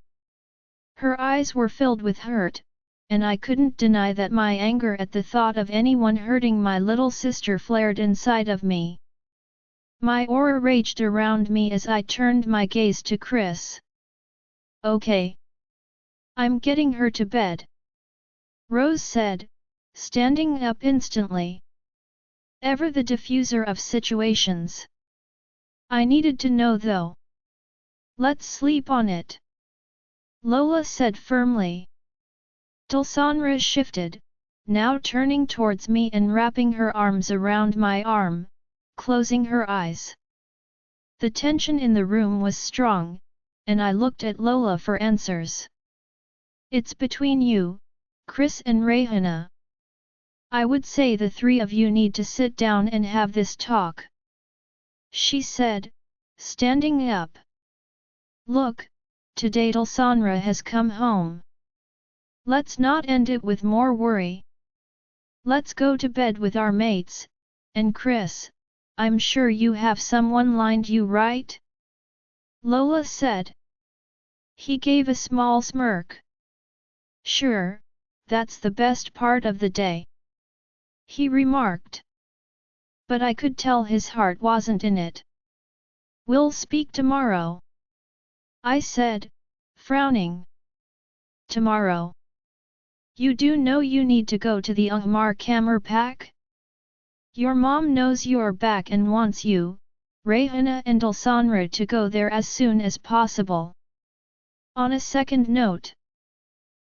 Her eyes were filled with hurt, and I couldn't deny that my anger at the thought of anyone hurting my little sister flared inside of me. My aura raged around me as I turned my gaze to Chris. Okay. I'm getting her to bed, Rose said, standing up instantly. Ever the diffuser of situations. I needed to know though. Let's sleep on it, Lola said firmly. Dulsanra shifted, now turning towards me and wrapping her arms around my arm, closing her eyes. The tension in the room was strong, and I looked at Lola for answers. It's between you, Chris and Rayhana. I would say the three of you need to sit down and have this talk, she said, standing up. Look, today Dulsanra has come home. Let's not end it with more worry. Let's go to bed with our mates, and Chris, I'm sure you have someone lined you right? Lola said. He gave a small smirk. Sure, that's the best part of the day, he remarked. But I could tell his heart wasn't in it. We'll speak tomorrow, I said, frowning. Tomorrow? You do know you need to go to the Ungmar Kammer Pack? Your mom knows you're back and wants you, Rayhana and Dulsanra to go there as soon as possible. On a second note,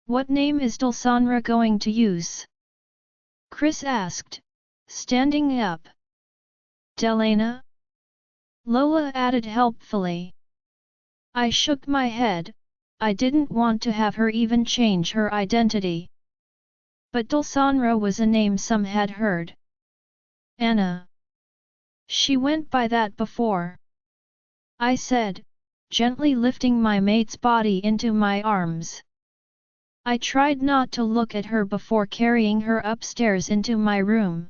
what name is Dulsanra going to use? Chris asked, standing up. Delana? Lola added helpfully. I shook my head. I didn't want to have her even change her identity. But Dulsanra was a name some had heard. Anna. She went by that before, I said, gently lifting my mate's body into my arms. I tried not to look at her before carrying her upstairs into my room.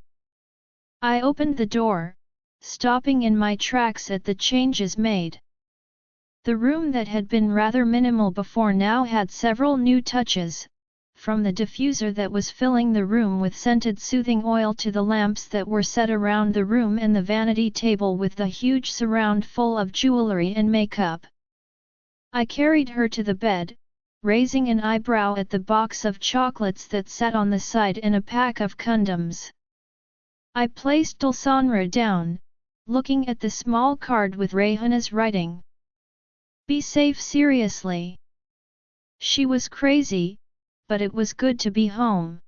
I opened the door, stopping in my tracks at the changes made. The room that had been rather minimal before now had several new touches, from the diffuser that was filling the room with scented soothing oil to the lamps that were set around the room and the vanity table with the huge surround full of jewelry and makeup. I carried her to the bed, raising an eyebrow at the box of chocolates that sat on the side and a pack of condoms. I placed Dulsanra down, looking at the small card with Rayhana's writing. Be safe seriously. She was crazy, but it was good to be home.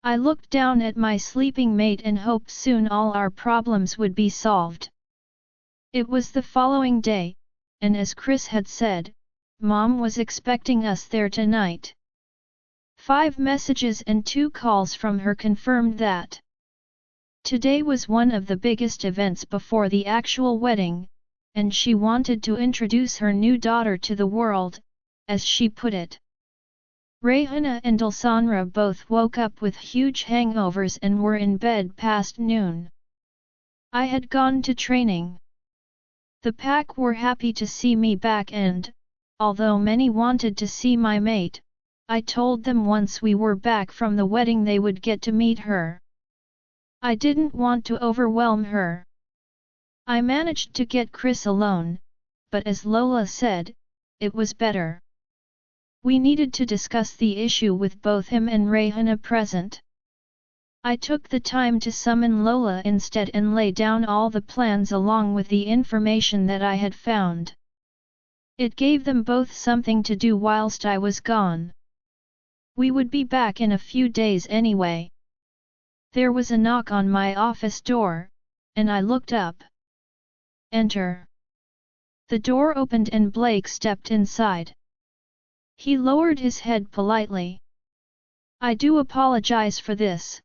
I looked down at my sleeping mate and hoped soon all our problems would be solved. It was the following day, and as Chris had said, Mom was expecting us there tonight. 5 messages and 2 calls from her confirmed that today was one of the biggest events before the actual wedding, and she wanted to introduce her new daughter to the world, as she put it. Rayhana and Dulsanra both woke up with huge hangovers and were in bed past noon. I had gone to training. The pack were happy to see me back and, although many wanted to see my mate, I told them once we were back from the wedding they would get to meet her. I didn't want to overwhelm her. I managed to get Chris alone, but as Lola said, it was better. We needed to discuss the issue with both him and Rayhana present. I took the time to summon Lola instead and lay down all the plans along with the information that I had found. It gave them both something to do whilst I was gone. We would be back in a few days anyway. There was a knock on my office door, and I looked up. Enter. The door opened and Blake stepped inside. He lowered his head politely. I do apologize for this,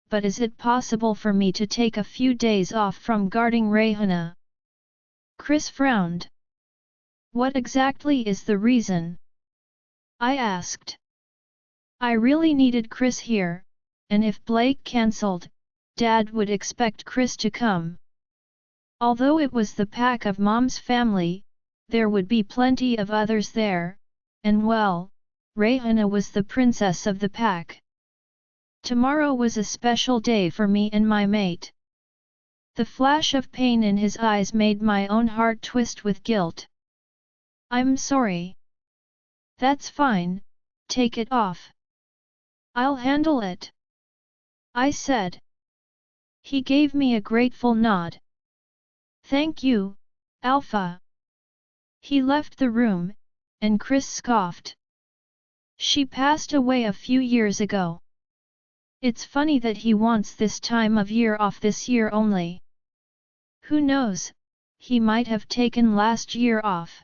but is it possible for me to take a few days off from guarding Rayhana? Chris frowned. What exactly is the reason? I asked. I really needed Chris here, and if Blake cancelled, Dad would expect Chris to come. Although it was the pack of Mom's family, there would be plenty of others there, and well, Rayhana was the princess of the pack. Tomorrow was a special day for me and my mate. The flash of pain in his eyes made my own heart twist with guilt. I'm sorry. That's fine, take it off. I'll handle it, I said. He gave me a grateful nod. Thank you, Alpha. He left the room, and Chris scoffed. She passed away a few years ago. It's funny that he wants this time of year off this year only. Who knows, he might have taken last year off.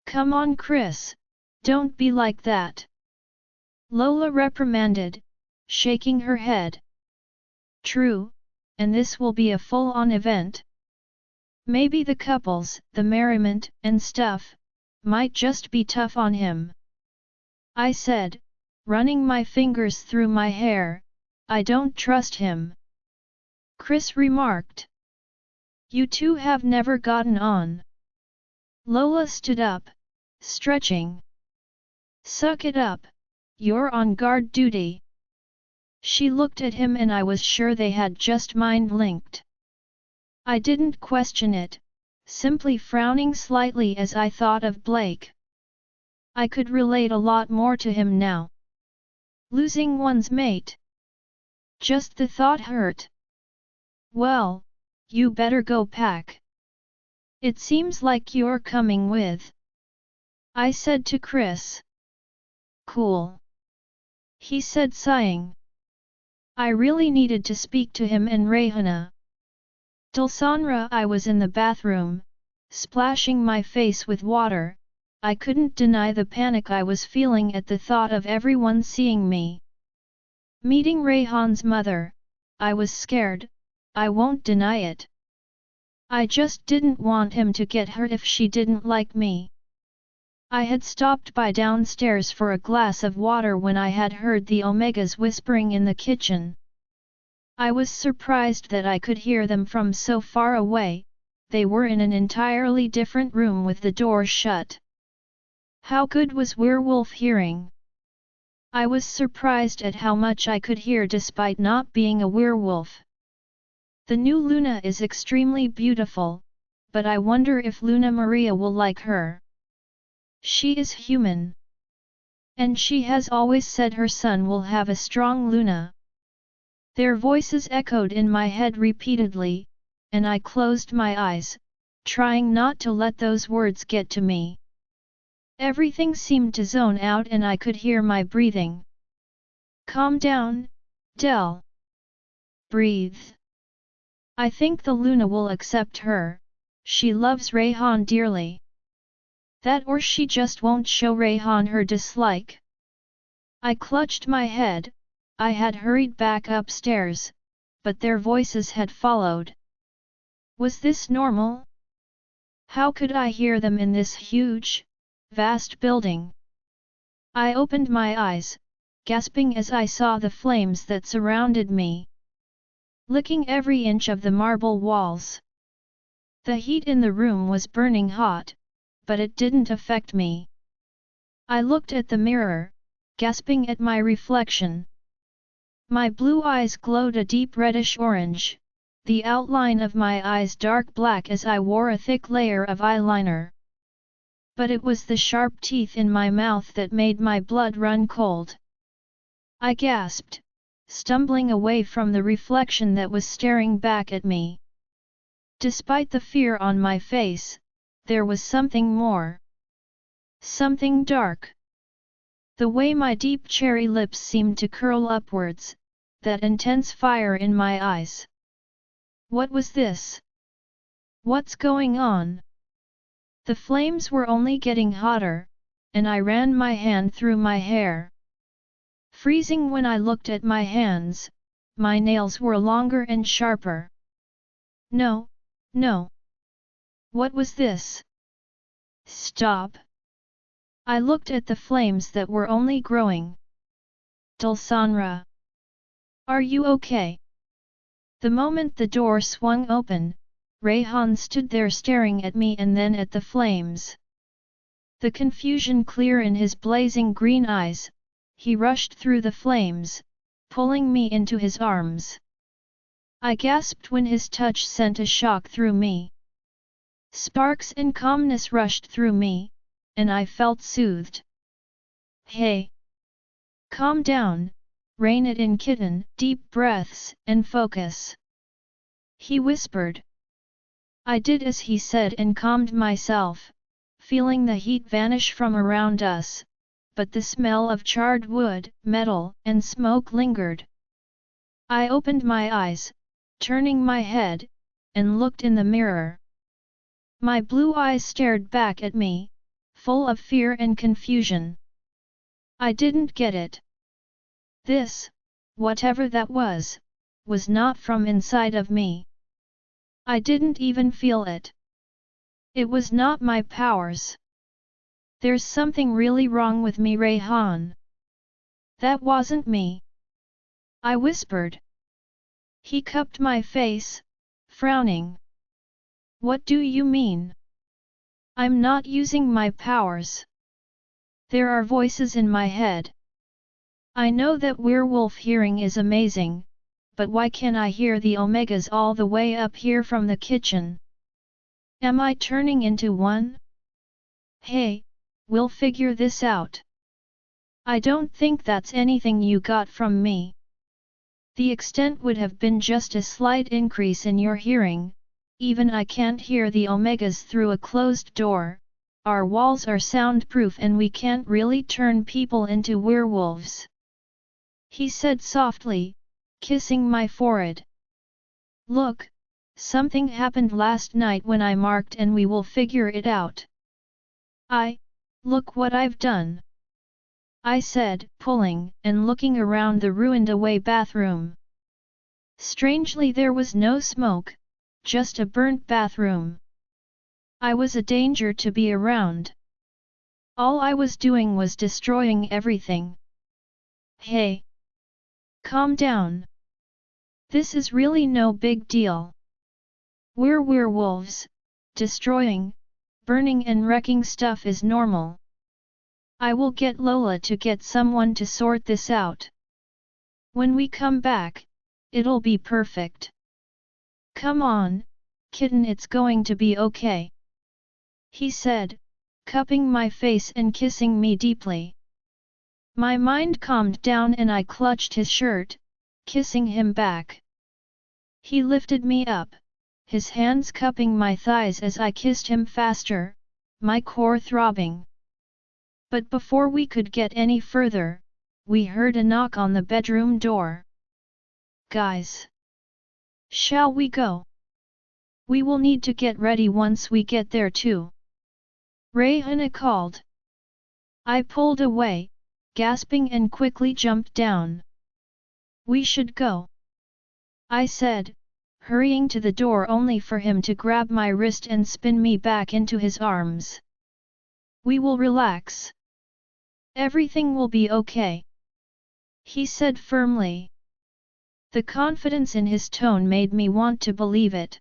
Come on Chris, don't be like that. Lola reprimanded, shaking her head. True, and this will be a full-on event. Maybe the couples, the merriment, and stuff, might just be tough on him. I said, running my fingers through my hair, I don't trust him. Chris remarked. You two have never gotten on. Lola stood up, stretching. Suck it up, you're on guard duty. She looked at him and I was sure they had just mind-linked. I didn't question it, simply frowning slightly as I thought of Blake. I could relate a lot more to him now. Losing one's mate. Just the thought hurt. Well, you better go pack. It seems like you're coming with. I said to Chris. Cool. He said sighing. I really needed to speak to him and Rayhana. Dulsanra, I was in the bathroom, splashing my face with water. I couldn't deny the panic I was feeling at the thought of everyone seeing me. Meeting Rayhan's mother, I was scared, I won't deny it. I just didn't want him to get hurt if she didn't like me. I had stopped by downstairs for a glass of water when I had heard the Omegas whispering in the kitchen. I was surprised that I could hear them from so far away. They were in an entirely different room with the door shut. How good was Werewolf hearing? I was surprised at how much I could hear despite not being a werewolf. The new Luna is extremely beautiful, but I wonder if Luna Maria will like her. She is human. And she has always said her son will have a strong Luna. Their voices echoed in my head repeatedly, and I closed my eyes, trying not to let those words get to me. Everything seemed to zone out and I could hear my breathing. Calm down, Del. Breathe. I think the Luna will accept her, she loves Rayhan dearly. That or she just won't show Rayhan her dislike. I clutched my head. I had hurried back upstairs, but their voices had followed. Was this normal? How could I hear them in this huge, vast building? I opened my eyes, gasping as I saw the flames that surrounded me, licking every inch of the marble walls. The heat in the room was burning hot, but it didn't affect me. I looked at the mirror, gasping at my reflection. My blue eyes glowed a deep reddish orange, the outline of my eyes dark black as I wore a thick layer of eyeliner. But it was the sharp teeth in my mouth that made my blood run cold. I gasped, stumbling away from the reflection that was staring back at me. Despite the fear on my face, there was something more. Something dark. The way my deep cherry lips seemed to curl upwards, that intense fire in my eyes. What was this? What's going on? The flames were only getting hotter, and I ran my hand through my hair. Freezing when I looked at my hands, my nails were longer and sharper. No, no. What was this? Stop. I looked at the flames that were only growing. Dulsanra. Are you okay? The moment the door swung open, Rayhan stood there staring at me and then at the flames. The confusion clear in his blazing green eyes, he rushed through the flames, pulling me into his arms. I gasped when his touch sent a shock through me. Sparks and calmness rushed through me, and I felt soothed. Hey! Calm down, rein it in kitten, deep breaths, and focus. He whispered. I did as he said and calmed myself, feeling the heat vanish from around us, but the smell of charred wood, metal, and smoke lingered. I opened my eyes, turning my head, and looked in the mirror. My blue eyes stared back at me, full of fear and confusion. I didn't get it. This, whatever that was not from inside of me. I didn't even feel it. It was not my powers. There's something really wrong with me, Rayhan. That wasn't me. I whispered. He cupped my face, frowning. What do you mean? I'm not using my powers. There are voices in my head. I know that werewolf hearing is amazing, but why can't I hear the omegas all the way up here from the kitchen? Am I turning into one? Hey, we'll figure this out. I don't think that's anything you got from me. The extent would have been just a slight increase in your hearing. Even I can't hear the omegas through a closed door. Our walls are soundproof and we can't really turn people into werewolves. He said softly, kissing my forehead. Look, something happened last night when I marked and we will figure it out. Look what I've done. I said, pulling and looking around the ruined away bathroom. Strangely there was no smoke, just a burnt bathroom. I was a danger to be around. All I was doing was destroying everything. Hey! Calm down. This is really no big deal. We're werewolves. Destroying, burning and wrecking stuff is normal. I will get Lola to get someone to sort this out. When we come back, it'll be perfect. Come on, kitten, it's going to be okay. He said, cupping my face and kissing me deeply. My mind calmed down and I clutched his shirt, kissing him back. He lifted me up, his hands cupping my thighs as I kissed him faster, my core throbbing. But before we could get any further, we heard a knock on the bedroom door. Guys! Shall we go? We will need to get ready once we get there too. Rayhan called. I pulled away, gasping and quickly jumped down. We should go. I said, hurrying to the door only for him to grab my wrist and spin me back into his arms. We will relax. Everything will be okay. He said firmly. The confidence in his tone made me want to believe it.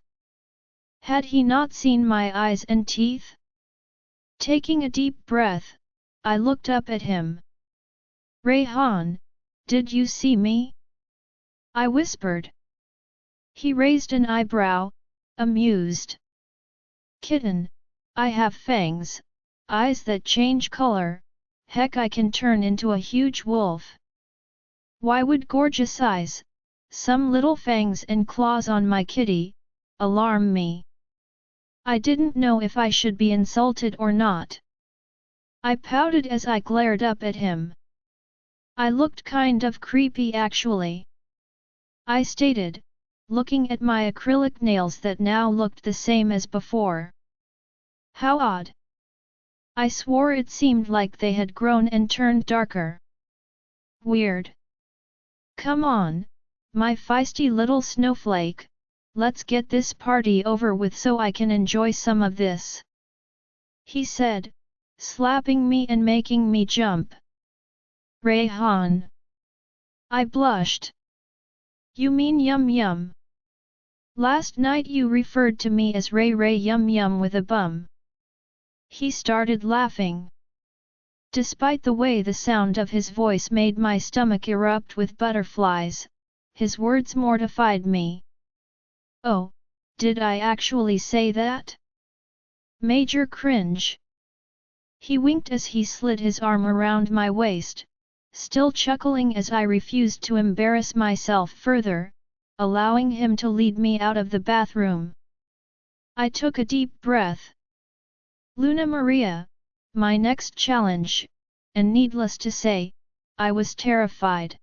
Had he not seen my eyes and teeth? Taking a deep breath, I looked up at him. Rayhan, did you see me? I whispered. He raised an eyebrow, amused. Kitten, I have fangs, eyes that change color, heck I can turn into a huge wolf. Why would gorgeous eyes, some little fangs and claws on my kitty, alarm me? I didn't know if I should be insulted or not. I pouted as I glared up at him. I looked kind of creepy actually. I stated, looking at my acrylic nails that now looked the same as before. How odd. I swore it seemed like they had grown and turned darker. Weird. Come on, My feisty little snowflake, let's get this party over with so I can enjoy some of this," he said, slapping me and making me jump. "Rayhan." I blushed. "You mean Yum Yum? Last night you referred to me as Ray Yum Yum with a bum." He started laughing. Despite the way the sound of his voice made my stomach erupt with butterflies, his words mortified me. "Oh, did I actually say that?" Major cringe. He winked as he slid his arm around my waist, still chuckling as I refused to embarrass myself further, allowing him to lead me out of the bathroom. I took a deep breath. Luna Maria, my next challenge, and needless to say, I was terrified.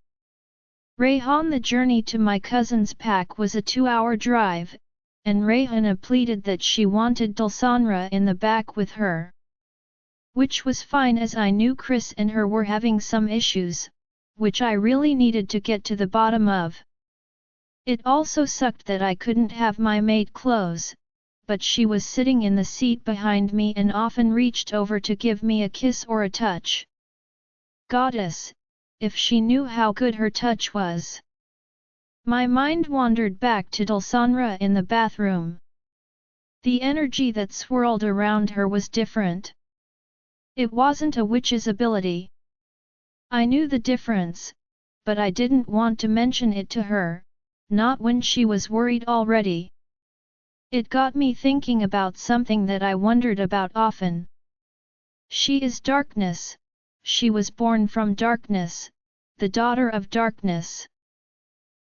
Rayhan, the journey to my cousin's pack was a 2-hour drive, and Rayhana pleaded that she wanted Dulsanra in the back with her. Which was fine as I knew Chris and her were having some issues, which I really needed to get to the bottom of. It also sucked that I couldn't have my maid close, but she was sitting in the seat behind me and often reached over to give me a kiss or a touch. Goddess, if she knew how good her touch was. My mind wandered back to Dulsanra in the bathroom. The energy that swirled around her was different. It wasn't a witch's ability. I knew the difference, but I didn't want to mention it to her, not when she was worried already. It got me thinking about something that I wondered about often. She is darkness. She was born from darkness, the daughter of darkness.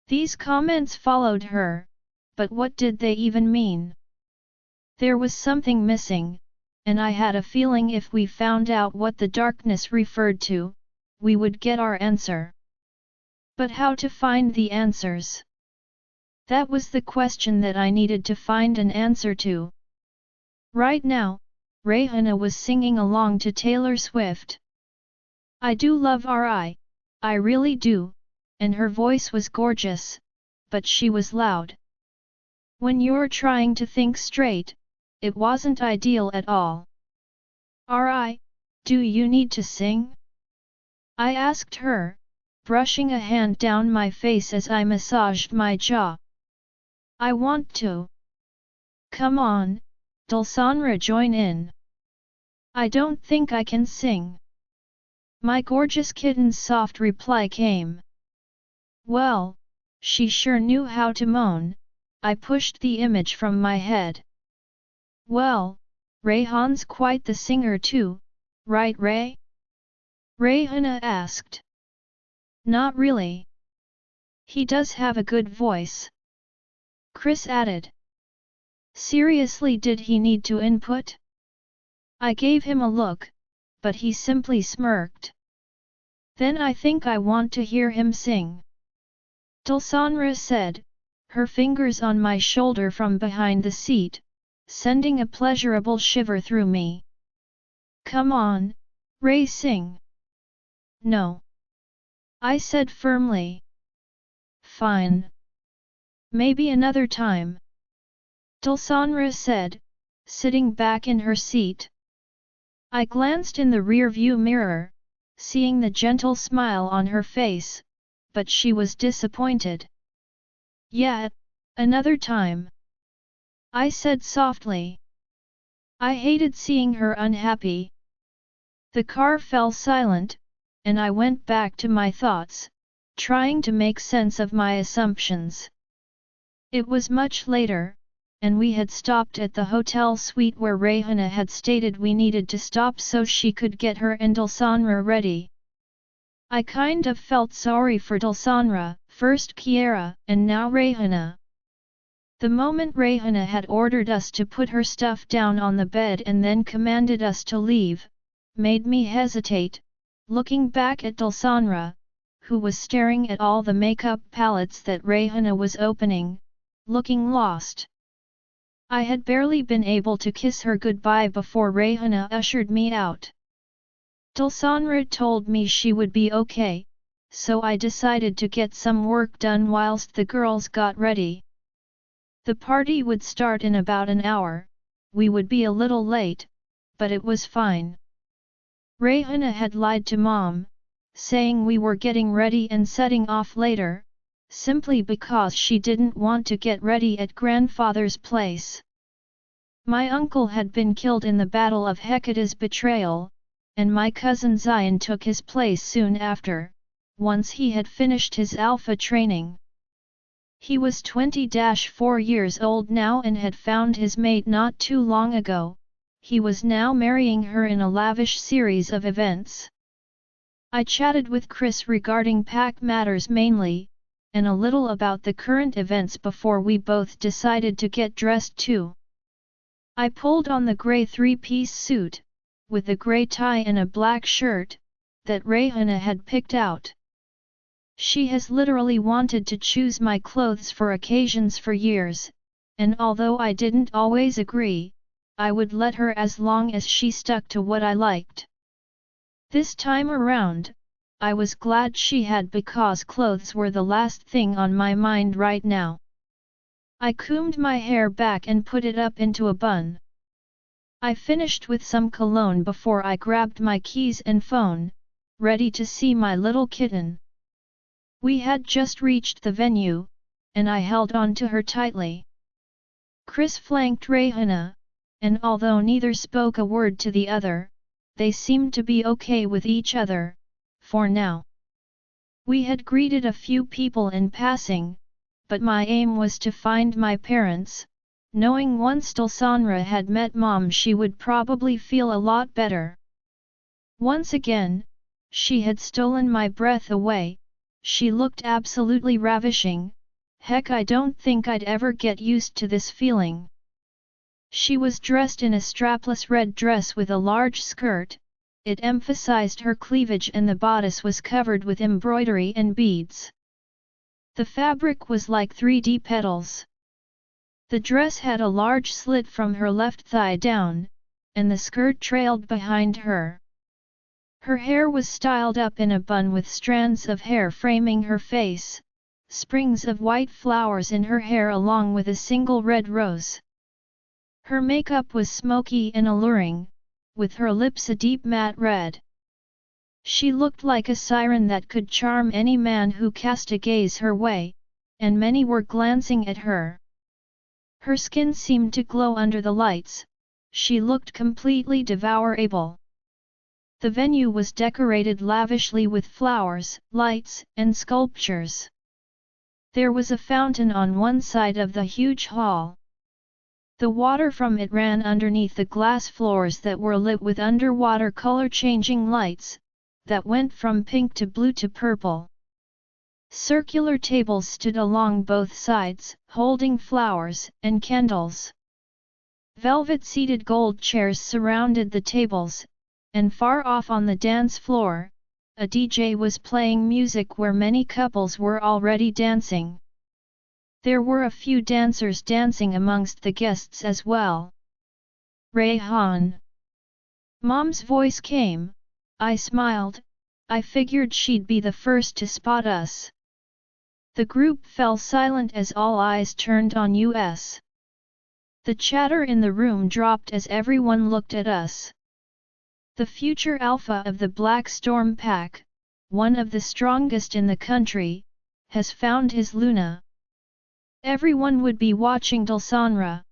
These comments followed her, but what did they even mean? There was something missing, and I had a feeling if we found out what the darkness referred to, we would get our answer. But how to find the answers? That was the question that I needed to find an answer to. Right now, Rayhana was singing along to Taylor Swift. I do love R.I., I really do, and her voice was gorgeous, but she was loud. When you're trying to think straight, it wasn't ideal at all. R.I., do you need to sing? I asked her, brushing a hand down my face as I massaged my jaw. I want to. Come on, Dulsanra, join in. I don't think I can sing. My gorgeous kitten's soft reply came. Well, she sure knew how to moan. I pushed the image from my head. Well, Rayhan's quite the singer too, right Ray? Rayhana asked. Not really. He does have a good voice. Chris added. Seriously, did he need to input? I gave him a look, but he simply smirked. Then I think I want to hear him sing. Dulsanra said, her fingers on my shoulder from behind the seat, sending a pleasurable shiver through me. Come on, Ray, sing. No. I said firmly. Fine. Maybe another time. Dulsanra said, sitting back in her seat. I glanced in the rear-view mirror, seeing the gentle smile on her face, but she was disappointed. Yeah, another time. I said softly. I hated seeing her unhappy. The car fell silent, and I went back to my thoughts, trying to make sense of my assumptions. It was much later, and we had stopped at the hotel suite where Rayhana had stated we needed to stop so she could get her and Dulsanra ready. I kind of felt sorry for Dulsanra, first Kiara, and now Rayhana. The moment Rayhana had ordered us to put her stuff down on the bed and then commanded us to leave, made me hesitate, looking back at Dulsanra, who was staring at all the makeup palettes that Rayhana was opening, looking lost. I had barely been able to kiss her goodbye before Rayhana ushered me out. Dulsanra told me she would be okay, so I decided to get some work done whilst the girls got ready. The party would start in about an hour. We would be a little late, but it was fine. Rayhana had lied to Mom, saying we were getting ready and setting off later, simply because she didn't want to get ready at grandfather's place. My uncle had been killed in the Battle of Hecate's betrayal, and my cousin Zion took his place soon after, once he had finished his alpha training. He was 20-4 years old now and had found his mate not too long ago. He was now marrying her in a lavish series of events. I chatted with Chris regarding pack matters mainly, and a little about the current events before we both decided to get dressed too. I pulled on the grey three-piece suit, with a grey tie and a black shirt, that Rayhana had picked out. She has literally wanted to choose my clothes for occasions for years, and although I didn't always agree, I would let her as long as she stuck to what I liked. This time around, I was glad she had because clothes were the last thing on my mind right now. I combed my hair back and put it up into a bun. I finished with some cologne before I grabbed my keys and phone, ready to see my little kitten. We had just reached the venue, and I held on to her tightly. Chris flanked Rayhana, and although neither spoke a word to the other, they seemed to be okay with each other, for now. We had greeted a few people in passing, but my aim was to find my parents, knowing once Dulsanra had met Mom she would probably feel a lot better. Once again, she had stolen my breath away. She looked absolutely ravishing. Heck, I don't think I'd ever get used to this feeling. She was dressed in a strapless red dress with a large skirt. It emphasized her cleavage and the bodice was covered with embroidery and beads. The fabric was like 3D petals. The dress had a large slit from her left thigh down, and the skirt trailed behind her. Her hair was styled up in a bun with strands of hair framing her face, sprigs of white flowers in her hair along with a single red rose. Her makeup was smoky and alluring, with her lips a deep matte red. She looked like a siren that could charm any man who cast a gaze her way, and many were glancing at her. Her skin seemed to glow under the lights. She looked completely devourable. The venue was decorated lavishly with flowers, lights, and sculptures. There was a fountain on one side of the huge hall. The water from it ran underneath the glass floors that were lit with underwater color-changing lights, that went from pink to blue to purple. Circular tables stood along both sides, holding flowers and candles. Velvet-seated gold chairs surrounded the tables, and far off on the dance floor, a DJ was playing music where many couples were already dancing. There were a few dancers dancing amongst the guests as well. Rayhan. Mom's voice came. I smiled. I figured she'd be the first to spot us. The group fell silent as all eyes turned on us. The chatter in the room dropped as everyone looked at us. The future alpha of the Black Storm Pack, one of the strongest in the country, has found his Luna. Everyone would be watching Dulsanra.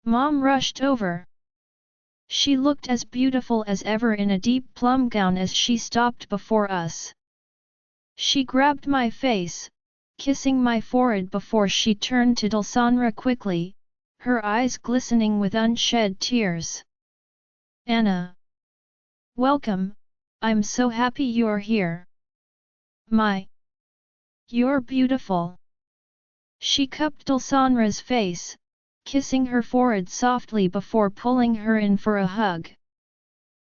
Mom rushed over. She looked as beautiful as ever in a deep plum gown as she stopped before us. She grabbed my face, kissing my forehead before she turned to Dulsanra quickly, her eyes glistening with unshed tears. Anna. Welcome, I'm so happy you're here. You're beautiful. She cupped Dulsanra's face, kissing her forehead softly before pulling her in for a hug.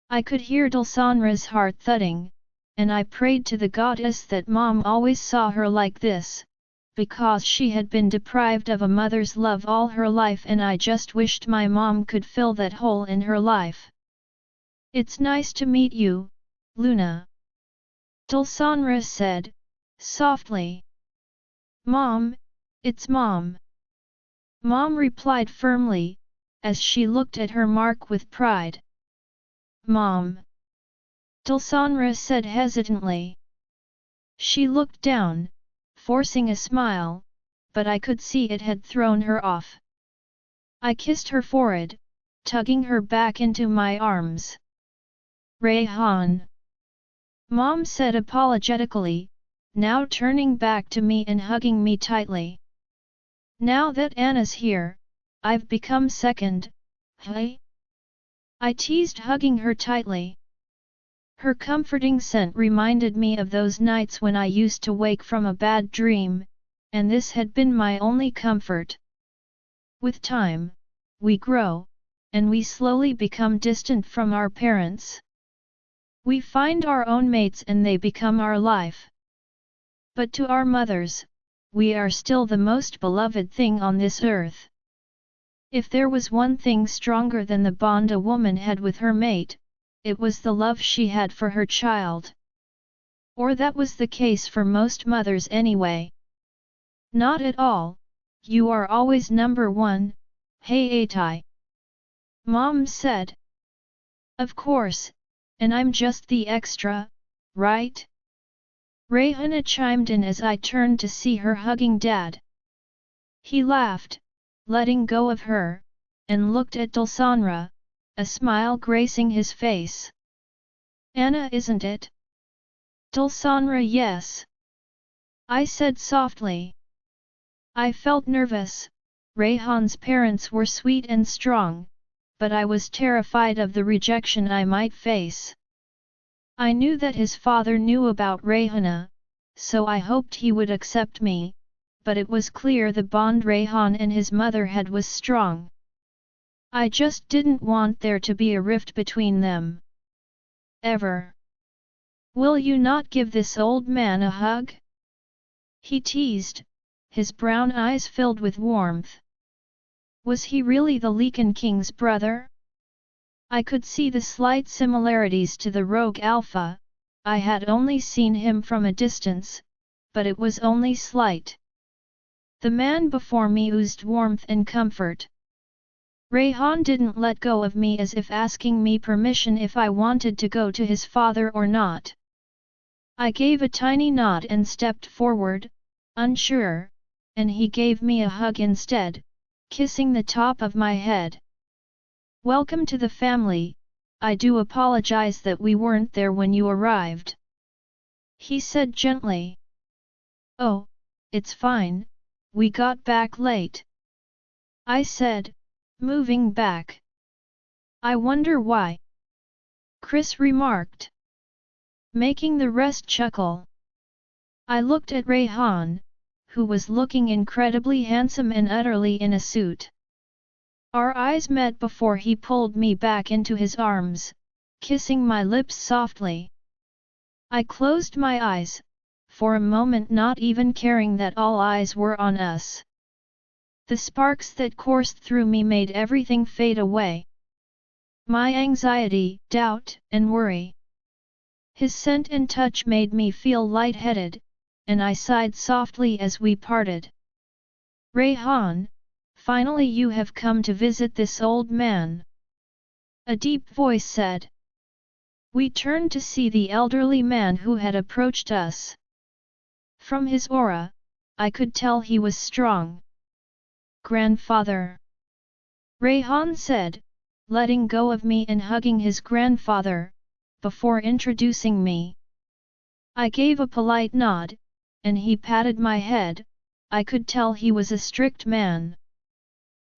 I could hear Dulsanra's heart thudding, and I prayed to the goddess that Mom always saw her like this, because she had been deprived of a mother's love all her life and I just wished my mom could fill that hole in her life. It's nice to meet you, Luna. Dulsanra said, softly. Mom, it's Mom. Mom replied firmly, as she looked at her mark with pride. Mom. Dulsanra said hesitantly. She looked down, forcing a smile, but I could see it had thrown her off. I kissed her forehead, tugging her back into my arms. Rayhan. Mom said apologetically, now turning back to me and hugging me tightly. Now that Anna's here, I've become second, hey? I teased, hugging her tightly. Her comforting scent reminded me of those nights when I used to wake from a bad dream, and this had been my only comfort. With time, we grow, and we slowly become distant from our parents. We find our own mates and they become our life. But to our mothers, we are still the most beloved thing on this earth. If there was one thing stronger than the bond a woman had with her mate, it was the love she had for her child. Or that was the case for most mothers anyway. Not at all, you are always number one, hey Atai. Mom said. Of course, and I'm just the extra, right? Rayhana chimed in as I turned to see her hugging Dad. He laughed, letting go of her, and looked at Dulsanra, a smile gracing his face. Anna, isn't it? Dulsanra, yes. I said softly. I felt nervous. Rayhan's parents were sweet and strong, but I was terrified of the rejection I might face. I knew that his father knew about Rayhana, so I hoped he would accept me, but it was clear the bond Rayhan and his mother had was strong. I just didn't want there to be a rift between them. Ever. Will you not give this old man a hug? He teased, his brown eyes filled with warmth. Was he really the Leaken King's brother? I could see the slight similarities to the rogue Alpha. I had only seen him from a distance, but it was only slight. The man before me oozed warmth and comfort. Rayhan didn't let go of me as if asking me permission if I wanted to go to his father or not. I gave a tiny nod and stepped forward, unsure, and he gave me a hug instead, kissing the top of my head. Welcome to the family. I do apologize that we weren't there when you arrived. He said gently. Oh, it's fine, we got back late. I said, moving back. I wonder why. Chris remarked, making the rest chuckle. I looked at Rayhan, who was looking incredibly handsome and utterly in a suit. Our eyes met before he pulled me back into his arms, kissing my lips softly. I closed my eyes, for a moment not even caring that all eyes were on us. The sparks that coursed through me made everything fade away. My anxiety, doubt, and worry. His scent and touch made me feel lightheaded, and I sighed softly as we parted. Rayhan, finally you have come to visit this old man. A deep voice said. We turned to see the elderly man who had approached us. From his aura, I could tell he was strong. Grandfather. Rayhan said, letting go of me and hugging his grandfather, before introducing me. I gave a polite nod, and he patted my head. I could tell he was a strict man.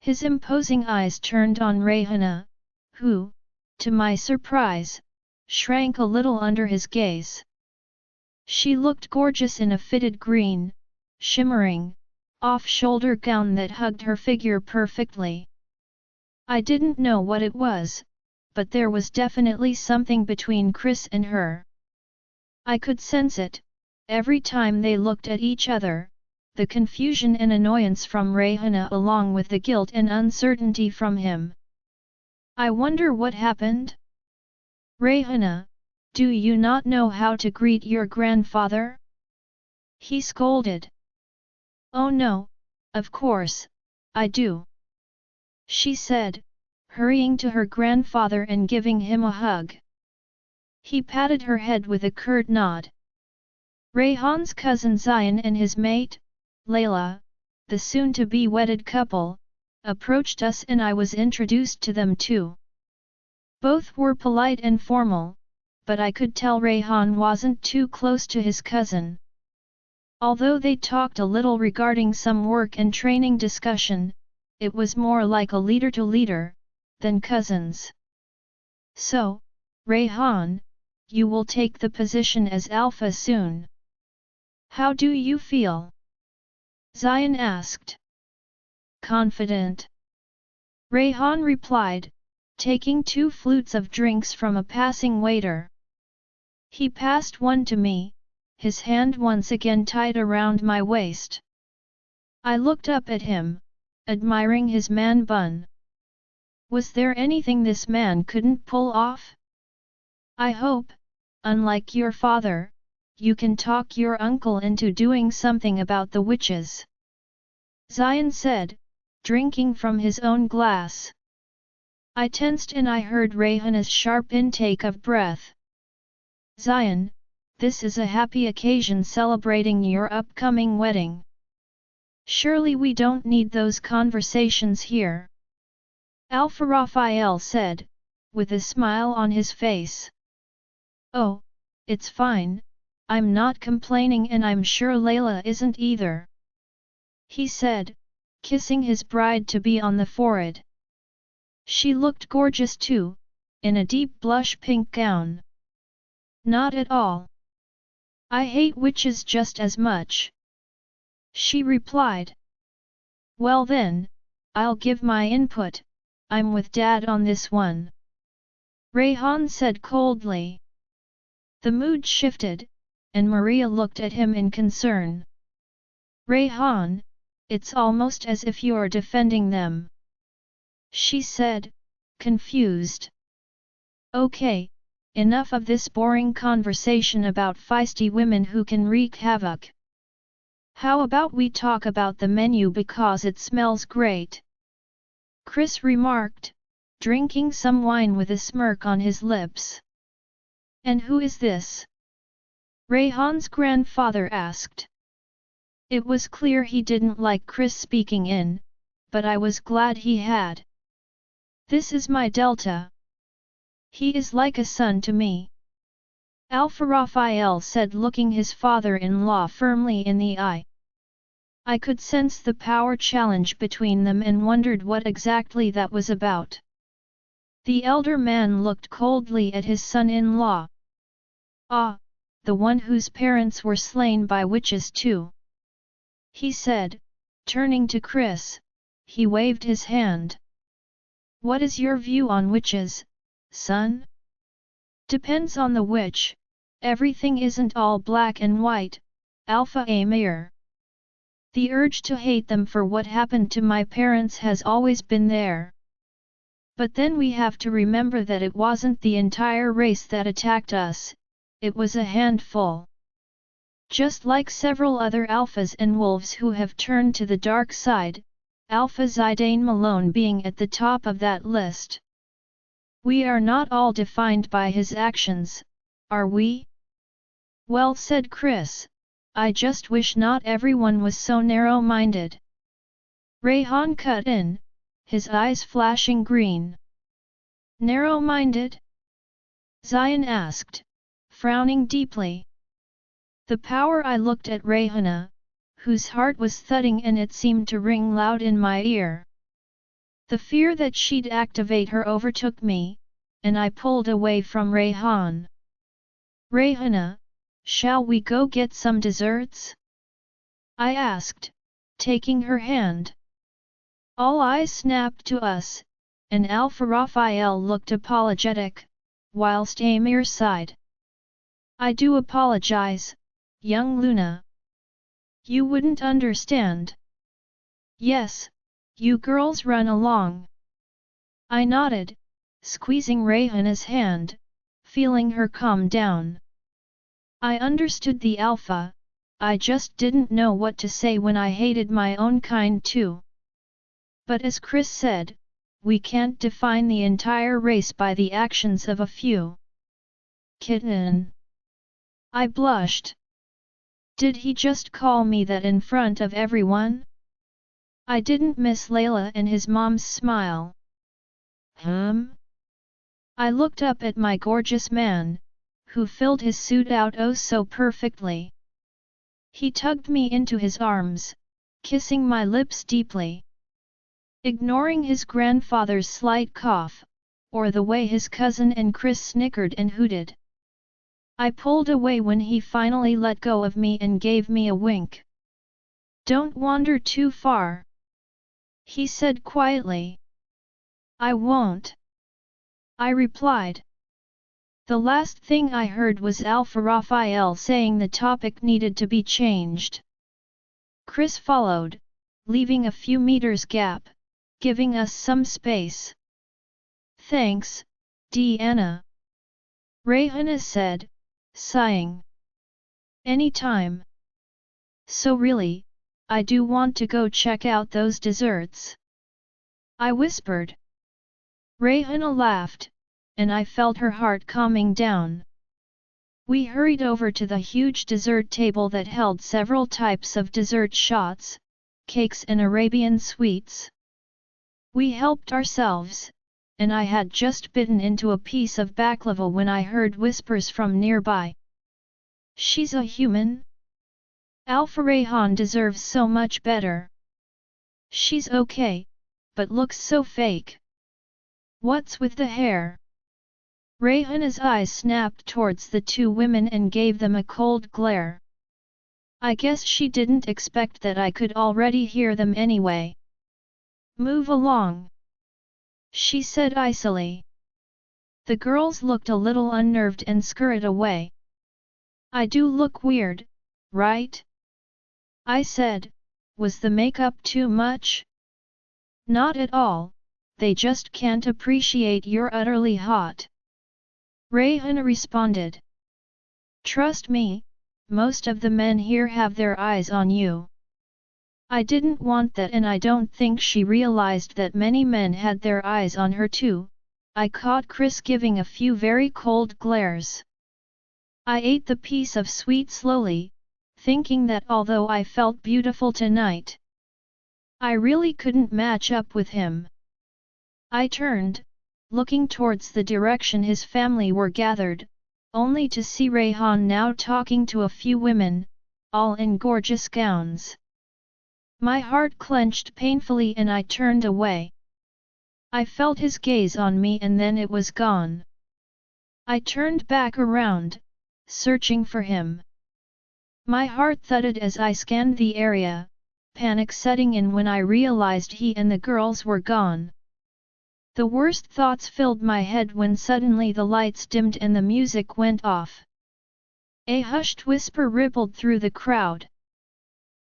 His imposing eyes turned on Rayhana, who, to my surprise, shrank a little under his gaze. She looked gorgeous in a fitted green, shimmering, off-shoulder gown that hugged her figure perfectly. I didn't know what it was, but there was definitely something between Chris and her. I could sense it, every time they looked at each other, the confusion and annoyance from Rayhana along with the guilt and uncertainty from him. I wonder what happened? Rayhana, Do you not know how to greet your grandfather? He scolded. Oh no, of course, I do. She said, hurrying to her grandfather and giving him a hug. He patted her head with a curt nod. Rayhan's cousin Zion and his mate, Layla, the soon-to-be wedded couple, approached us and I was introduced to them too. Both were polite and formal, but I could tell Rayhan wasn't too close to his cousin. Although they talked a little regarding some work and training discussion, it was more like a leader-to-leader, than cousins. So, Rayhan, you will take the position as Alpha soon. How do you feel? Zion asked. Confident. Rayhan replied, taking 2 flutes of drinks from a passing waiter. He passed one to me, his hand once again tied around my waist. I looked up at him, admiring his man bun. Was there anything this man couldn't pull off? I hope, unlike your father, you can talk your uncle into doing something about the witches. Zion said, drinking from his own glass. I tensed and I heard Rayhana's sharp intake of breath. Zion, this is a happy occasion celebrating your upcoming wedding. Surely we don't need those conversations here. Alpha Raphael said, with a smile on his face. Oh, it's fine, I'm not complaining and I'm sure Layla isn't either. He said, kissing his bride-to-be on the forehead. She looked gorgeous too, in a deep blush pink gown. Not at all. I hate witches just as much. She replied. Well then, I'll give my input, I'm with Dad on this one. Rayhan said coldly. The mood shifted, and Maria looked at him in concern. Rayhan, it's almost as if you're defending them. She said, confused. Okay, enough of this boring conversation about feisty women who can wreak havoc. How about we talk about the menu because it smells great? Chris remarked, drinking some wine with a smirk on his lips. And who is this? Rayhan's grandfather asked. It was clear he didn't like Chris speaking in, but I was glad he had. This is my Delta. He is like a son to me. Alpha Raphael said, looking his father-in-law firmly in the eye. I could sense the power challenge between them and wondered what exactly that was about. The elder man looked coldly at his son-in-law. Ah, the one whose parents were slain by witches too. He said, turning to Chris. He waved his hand. What is your view on witches, son? Depends on the witch, everything isn't all black and white, Alpha Amir. The urge to hate them for what happened to my parents has always been there. But then we have to remember that it wasn't the entire race that attacked us, it was a handful. Just like several other alphas and wolves who have turned to the dark side, Alpha Zidane Malone being at the top of that list. We are not all defined by his actions, are we? Well said, Chris. I just wish not everyone was so narrow-minded. Rayhan cut in, his eyes flashing green. Narrow-minded? Zion asked, frowning deeply. The power. I looked at Rayhana, whose heart was thudding and it seemed to ring loud in my ear. The fear that she'd activate her overtook me, and I pulled away from Rayhan. Rayhana, shall we go get some desserts? I asked, taking her hand. All eyes snapped to us, and Alpha Raphael looked apologetic, whilst Amir sighed. I do apologize, young Luna. You wouldn't understand. Yes, you girls run along. I nodded, squeezing Rayhana's hand, feeling her calm down. I understood the alpha, I just didn't know what to say when I hated my own kind too. But as Chris said, we can't define the entire race by the actions of a few. Kitten. I blushed. Did he just call me that in front of everyone? I didn't miss Layla and his mom's smile. I looked up at my gorgeous man, who filled his suit out oh so perfectly. He tugged me into his arms, kissing my lips deeply. Ignoring his grandfather's slight cough, or the way his cousin and Chris snickered and hooted. I pulled away when he finally let go of me and gave me a wink. Don't wander too far, he said quietly. I won't, I replied. The last thing I heard was Alpha Raphael saying the topic needed to be changed. Chris followed, leaving a few meters gap, giving us some space. Thanks, Deanna, Rayhana said, sighing. Anytime. So really, I do want to go check out those desserts, I whispered. Rayhana laughed, and I felt her heart calming down. We hurried over to the huge dessert table that held several types of dessert shots, cakes and Arabian sweets. We helped ourselves, and I had just bitten into a piece of baklava when I heard whispers from nearby. She's a human? Alpha Rayhan deserves so much better. She's okay, but looks so fake. What's with the hair? Rayhana's eyes snapped towards the two women and gave them a cold glare. I guess she didn't expect that I could already hear them anyway. Move along, she said icily. The girls looked a little unnerved and scurried away. I do look weird, right? I said, was the makeup too much? Not at all, they just can't appreciate you're utterly hot. Rayhana responded. Trust me, most of the men here have their eyes on you. I didn't want that and I don't think she realized that many men had their eyes on her too. I caught Chris giving a few very cold glares. I ate the piece of sweet slowly, thinking that although I felt beautiful tonight, I really couldn't match up with him. I turned, looking towards the direction his family were gathered, only to see Rayhan now talking to a few women, all in gorgeous gowns. My heart clenched painfully and I turned away. I felt his gaze on me and then it was gone. I turned back around, searching for him. My heart thudded as I scanned the area, panic setting in when I realized he and the girls were gone. The worst thoughts filled my head when suddenly the lights dimmed and the music went off. A hushed whisper rippled through the crowd.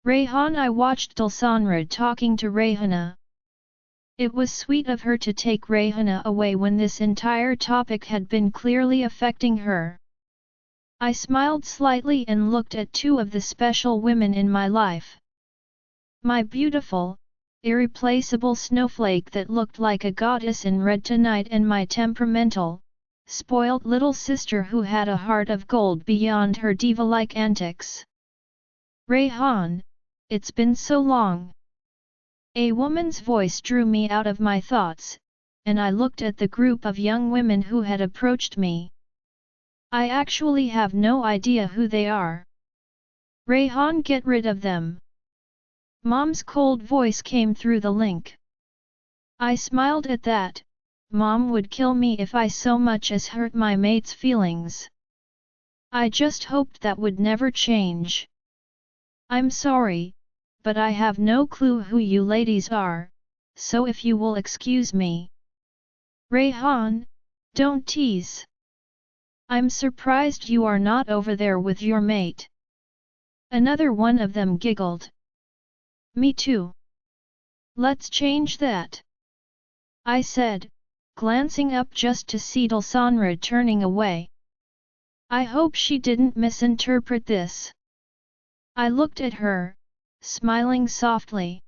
Rayhan. I watched Dulsanra talking to Rayhana. It was sweet of her to take Rayhana away when this entire topic had been clearly affecting her. I smiled slightly and looked at two of the special women in my life. My beautiful, irreplaceable snowflake that looked like a goddess in red tonight and my temperamental, spoiled little sister who had a heart of gold beyond her diva-like antics. Rayhan, it's been so long. A woman's voice drew me out of my thoughts, and I looked at the group of young women who had approached me. I actually have no idea who they are. Rayhan, get rid of them. Mom's cold voice came through the link. I smiled at that. Mom would kill me if I so much as hurt my mate's feelings. I just hoped that would never change. I'm sorry, but I have no clue who you ladies are, so if you will excuse me. Rayhan, don't tease. I'm surprised you are not over there with your mate. Another one of them giggled. Me too. Let's change that, I said, glancing up just to see Dulsanra turning away. I hope she didn't misinterpret this. I looked at her, smiling softly.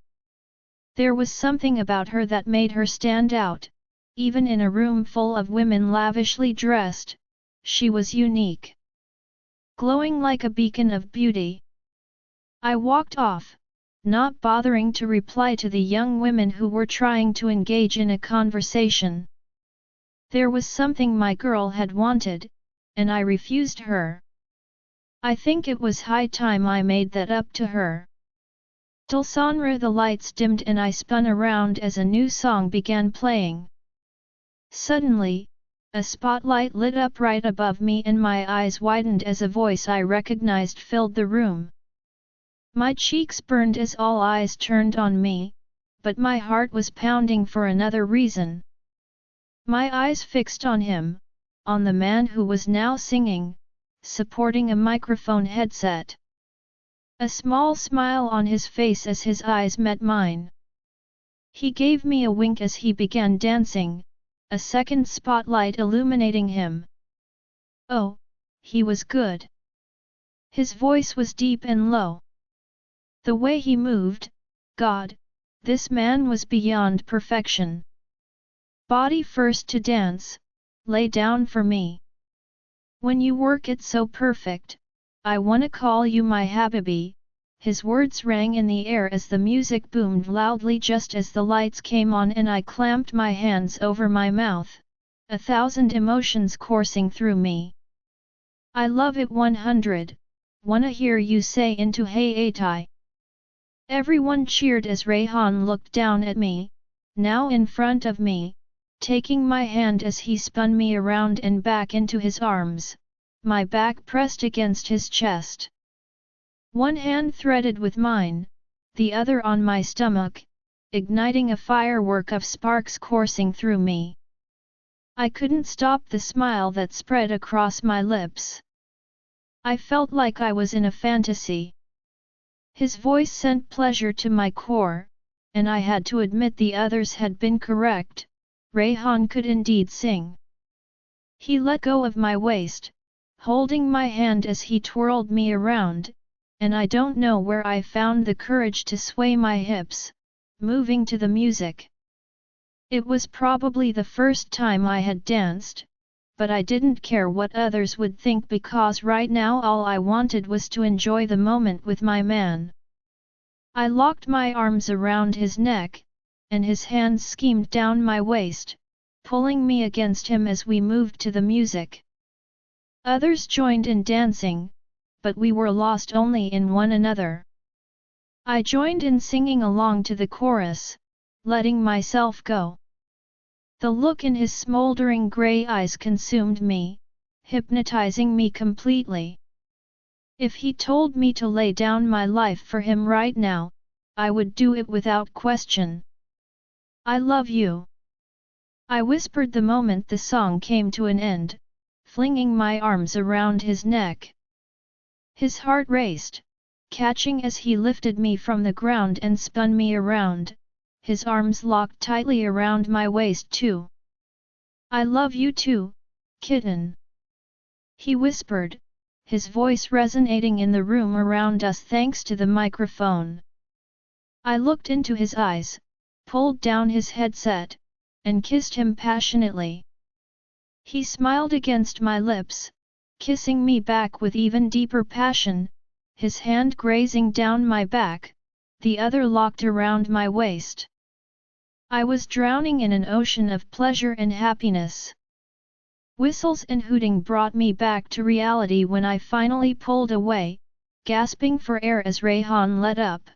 There was something about her that made her stand out, even in a room full of women lavishly dressed. She was unique, glowing like a beacon of beauty. I walked off, not bothering to reply to the young women who were trying to engage in a conversation. There was something my girl had wanted, and I refused her. I think it was high time I made that up to her. Dulsanra, the lights dimmed and I spun around as a new song began playing. Suddenly, a spotlight lit up right above me and my eyes widened as a voice I recognized filled the room. My cheeks burned as all eyes turned on me, but my heart was pounding for another reason. My eyes fixed on him, on the man who was now singing, supporting a microphone headset. A small smile on his face as his eyes met mine. He gave me a wink as he began dancing, a second spotlight illuminating him. Oh, he was good. His voice was deep and low. The way he moved, God, this man was beyond perfection. Body first to dance, lay down for me. When you work it so perfect, I wanna call you my habibi. His words rang in the air as the music boomed loudly just as the lights came on and I clamped my hands over my mouth, 1,000 emotions coursing through me. I love it 100, wanna hear you say into hey Atai. Everyone cheered as Rayhan looked down at me, now in front of me, taking my hand as he spun me around and back into his arms, my back pressed against his chest. One hand threaded with mine, the other on my stomach, igniting a firework of sparks coursing through me. I couldn't stop the smile that spread across my lips. I felt like I was in a fantasy. His voice sent pleasure to my core, and I had to admit the others had been correct. Rayhan could indeed sing. He let go of my waist, holding my hand as he twirled me around, and I don't know where I found the courage to sway my hips, moving to the music. It was probably the first time I had danced, but I didn't care what others would think because right now all I wanted was to enjoy the moment with my man. I locked my arms around his neck, and his hands schemed down my waist, pulling me against him as we moved to the music. Others joined in dancing, but we were lost only in one another. I joined in singing along to the chorus, letting myself go. The look in his smoldering grey eyes consumed me, hypnotizing me completely. If he told me to lay down my life for him right now, I would do it without question. I love you. I whispered the moment the song came to an end, flinging my arms around his neck. His heart raced, catching as he lifted me from the ground and spun me around, his arms locked tightly around my waist too. I love you too, kitten. He whispered, his voice resonating in the room around us thanks to the microphone. I looked into his eyes, pulled down his headset, and kissed him passionately. He smiled against my lips, kissing me back with even deeper passion, his hand grazing down my back, the other locked around my waist. I was drowning in an ocean of pleasure and happiness. Whistles and hooting brought me back to reality when I finally pulled away, gasping for air as Rayhan let up.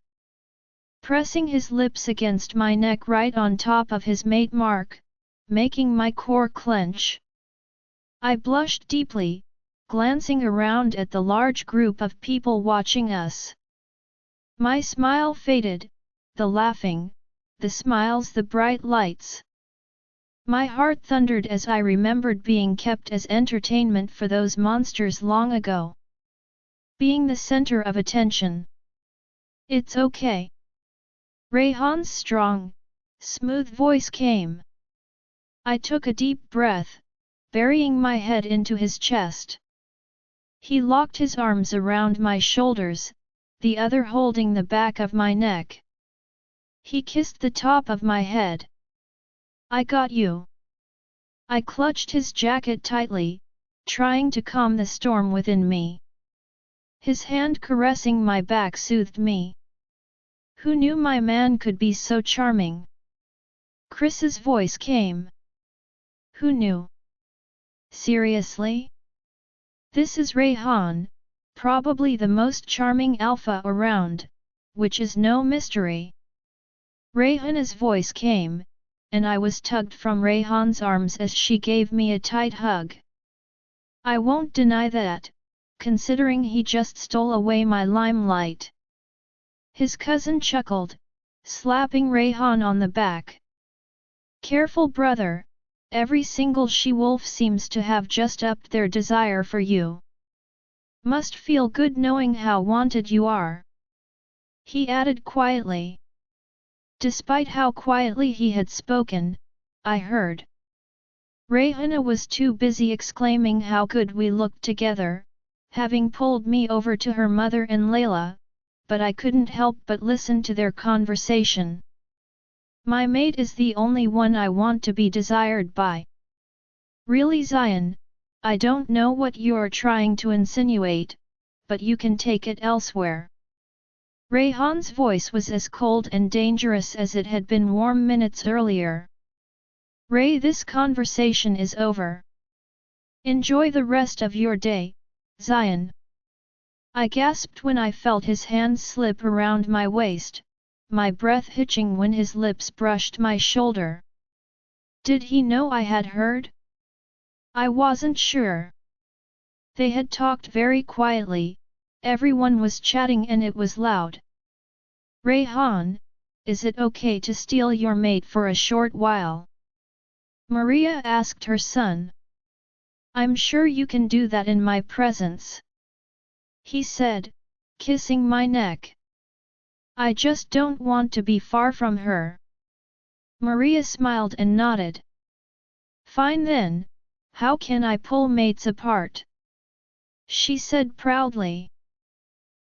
Pressing his lips against my neck right on top of his mate mark, making my core clench. I blushed deeply, glancing around at the large group of people watching us. My smile faded, the laughing, the smiles, the bright lights. My heart thundered as I remembered being kept as entertainment for those monsters long ago. Being the center of attention. It's okay. Rayhan's strong, smooth voice came. I took a deep breath, burying my head into his chest. He locked his arms around my shoulders, the other holding the back of my neck. He kissed the top of my head. I got you. I clutched his jacket tightly, trying to calm the storm within me. His hand caressing my back soothed me. Who knew my man could be so charming? Chris's voice came. Who knew? Seriously? This is Rayhan, probably the most charming alpha around, which is no mystery. Rayhana's voice came, and I was tugged from Rayhan's arms as she gave me a tight hug. I won't deny that, considering he just stole away my limelight. His cousin chuckled, slapping Rayhan on the back. Careful brother, every single she-wolf seems to have just upped their desire for you. Must feel good knowing how wanted you are. He added quietly. Despite how quietly he had spoken, I heard. Rayhana was too busy exclaiming how good we looked together, having pulled me over to her mother and Layla, but I couldn't help but listen to their conversation. My mate is the only one I want to be desired by. Really Zion, I don't know what you're trying to insinuate, but you can take it elsewhere. Rayhan's voice was as cold and dangerous as it had been warm minutes earlier. Ray, this conversation is over. Enjoy the rest of your day, Zion. I gasped when I felt his hands slip around my waist, my breath hitching when his lips brushed my shoulder. Did he know I had heard? I wasn't sure. They had talked very quietly, everyone was chatting and it was loud. Rayhan, is it okay to steal your mate for a short while? Maria asked her son. I'm sure you can do that in my presence. He said, kissing my neck. I just don't want to be far from her. Maria smiled and nodded. Fine then, how can I pull mates apart? She said proudly.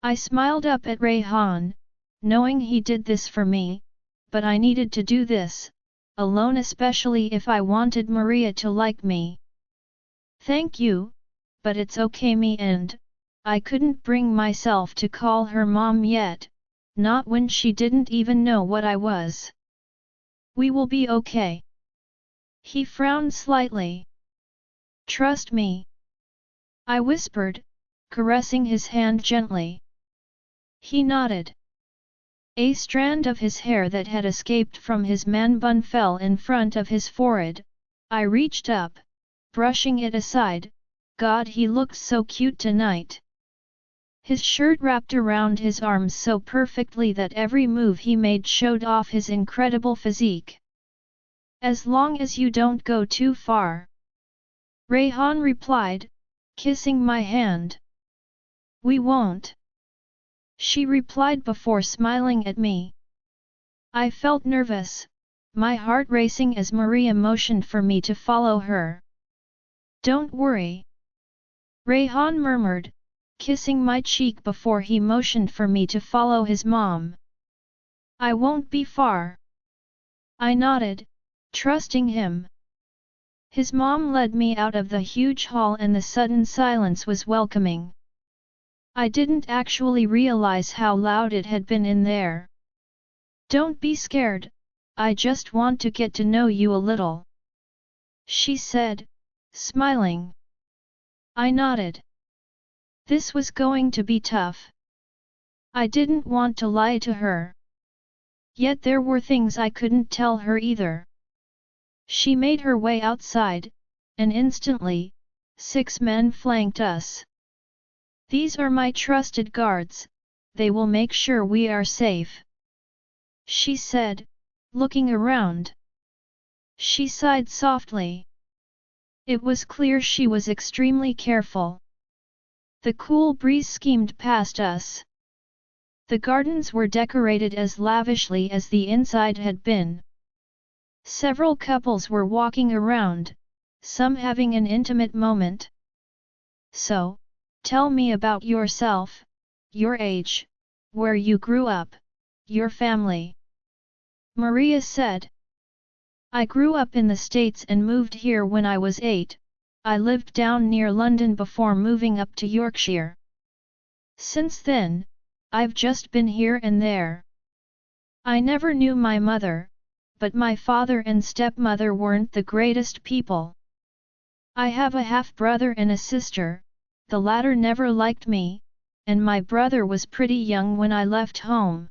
I smiled up at Rayhan, knowing he did this for me, but I needed to do this, alone, especially if I wanted Maria to like me. Thank you, but it's okay me, and I couldn't bring myself to call her mom yet, not when she didn't even know what I was. We will be okay. He frowned slightly. Trust me. I whispered, caressing his hand gently. He nodded. A strand of his hair that had escaped from his man bun fell in front of his forehead. I reached up, brushing it aside. God, he looked so cute tonight. His shirt wrapped around his arms so perfectly that every move he made showed off his incredible physique. As long as you don't go too far. Rayhan replied, kissing my hand. We won't. She replied before smiling at me. I felt nervous, my heart racing as Maria motioned for me to follow her. Don't worry. Rayhan murmured, kissing my cheek before he motioned for me to follow his mom. I won't be far. I nodded, trusting him. His mom led me out of the huge hall and the sudden silence was welcoming. I didn't actually realize how loud it had been in there. Don't be scared, I just want to get to know you a little. She said, smiling. I nodded. This was going to be tough. I didn't want to lie to her. Yet there were things I couldn't tell her either. She made her way outside, and instantly, 6 men flanked us. These are my trusted guards, they will make sure we are safe. She said, looking around. She sighed softly. It was clear she was extremely careful. The cool breeze skimmed past us. The gardens were decorated as lavishly as the inside had been. Several couples were walking around, some having an intimate moment. So, tell me about yourself, your age, where you grew up, your family. Maria said. I grew up in the States and moved here when I was 8, I lived down near London before moving up to Yorkshire. Since then, I've just been here and there. I never knew my mother, but my father and stepmother weren't the greatest people. I have a half-brother and a sister, the latter never liked me, and my brother was pretty young when I left home.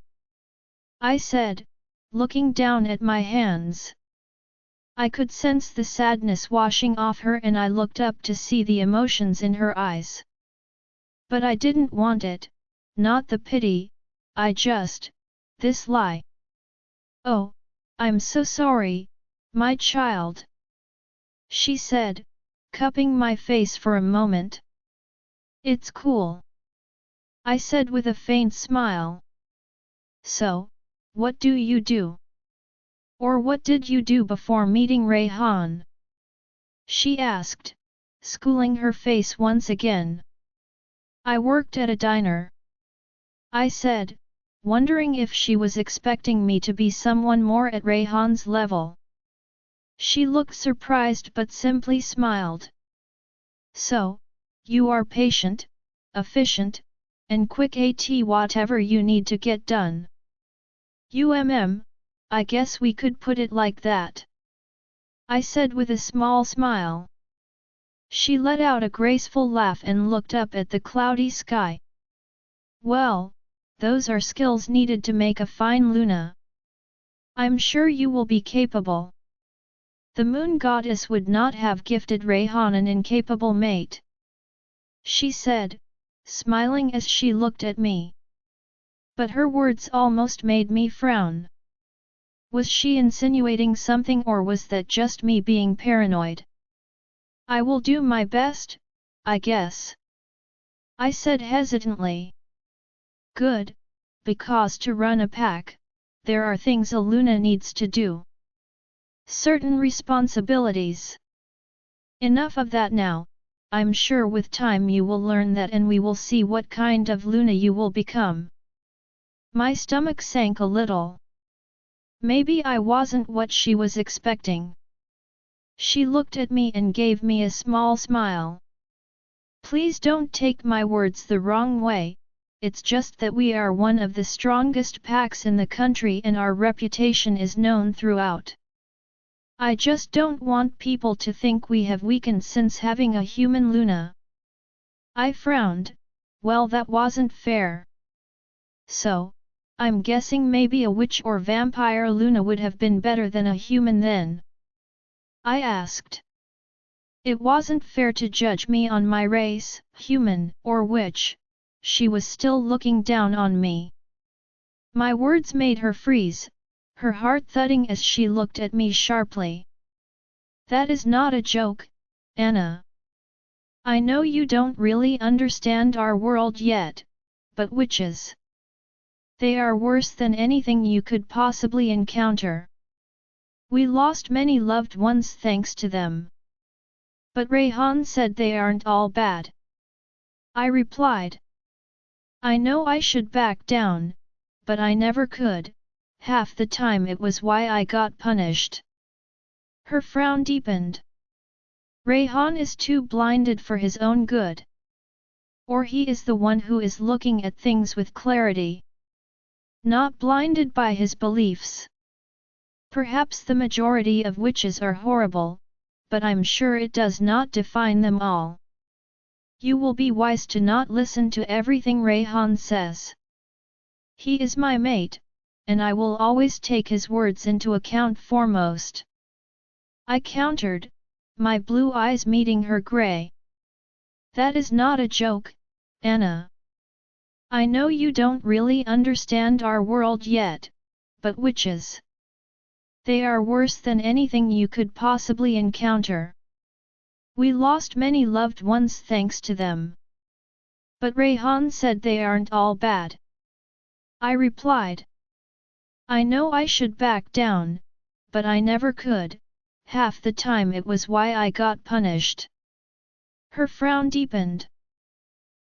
I said, looking down at my hands. I could sense the sadness washing off her and I looked up to see the emotions in her eyes. But I didn't want it, not the pity, this lie. Oh, I'm so sorry, my child. She said, cupping my face for a moment. It's cool. I said with a faint smile. So, what do you do? Or what did you do before meeting Rayhan? She asked, schooling her face once again. I worked at a diner. I said, wondering if she was expecting me to be someone more at Rayhan's level. She looked surprised but simply smiled. So, you are patient, efficient, and quick at whatever you need to get done. I guess we could put it like that. I said with a small smile. She let out a graceful laugh and looked up at the cloudy sky. Well, those are skills needed to make a fine Luna. I'm sure you will be capable. The moon goddess would not have gifted Rayhan an incapable mate. She said, smiling as she looked at me. But her words almost made me frown. Was she insinuating something or was that just me being paranoid? I will do my best, I guess. I said hesitantly. Good, because to run a pack, there are things a Luna needs to do. Certain responsibilities. Enough of that now, I'm sure with time you will learn that and we will see what kind of Luna you will become. My stomach sank a little. Maybe I wasn't what she was expecting. She looked at me and gave me a small smile. Please don't take my words the wrong way, it's just that we are one of the strongest packs in the country and our reputation is known throughout. I just don't want people to think we have weakened since having a human Luna. I frowned, well that wasn't fair. So, I'm guessing maybe a witch or vampire Luna would have been better than a human then? I asked. It wasn't fair to judge me on my race, human or witch. She was still looking down on me. My words made her freeze, her heart thudding as she looked at me sharply. That is not a joke, Anna. I know you don't really understand our world yet, but witches. They are worse than anything you could possibly encounter. We lost many loved ones thanks to them. But Rayhan said they aren't all bad. I replied. I know I should back down, but I never could, half the time it was why I got punished. Her frown deepened. Rayhan is too blinded for his own good. Or he is the one who is looking at things with clarity. Not blinded by his beliefs. Perhaps the majority of witches are horrible, but I'm sure it does not define them all. You will be wise to not listen to everything Rayhan says. He is my mate, and I will always take his words into account foremost. I countered, my blue eyes meeting her grey. That is not a joke, Anna. I know you don't really understand our world yet, but witches. They are worse than anything you could possibly encounter. We lost many loved ones thanks to them. But Rayhan said they aren't all bad. I replied. I know I should back down, but I never could, half the time it was why I got punished. Her frown deepened.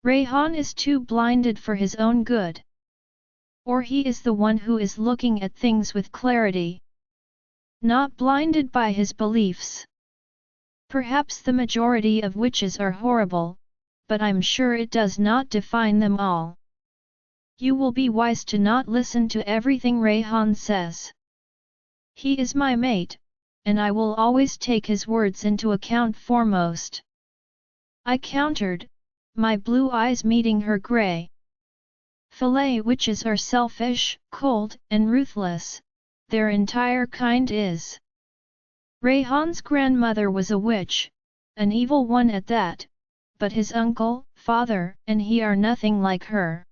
Rayhan is too blinded for his own good. Or he is the one who is looking at things with clarity, not blinded by his beliefs. Perhaps the majority of witches are horrible, but I'm sure it does not define them all. You will be wise to not listen to everything Rayhan says. He is my mate, and I will always take his words into account foremost. I countered, my blue eyes meeting her grey. Fillet witches are selfish, cold, and ruthless, their entire kind is. Rayhan's grandmother was a witch, an evil one at that, but his uncle, father, and he are nothing like her.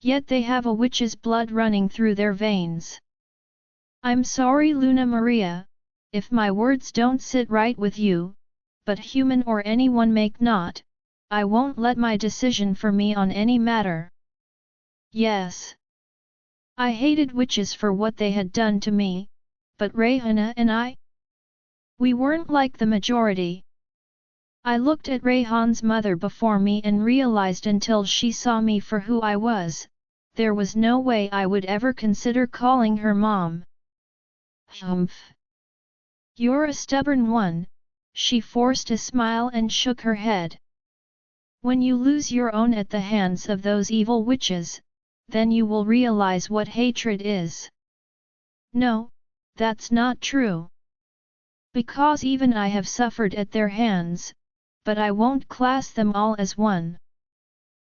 Yet they have a witch's blood running through their veins. I'm sorry, Luna Maria, if my words don't sit right with you, but human or anyone make not, I won't let my decision for me on any matter. Yes. I hated witches for what they had done to me, but Rayhana and I? We weren't like the majority. I looked at Rayhan's mother before me and realized until she saw me for who I was, there was no way I would ever consider calling her mom. Humph. You're a stubborn one, she forced a smile and shook her head. When you lose your own at the hands of those evil witches, then you will realize what hatred is. No, that's not true. Because even I have suffered at their hands, but I won't class them all as one.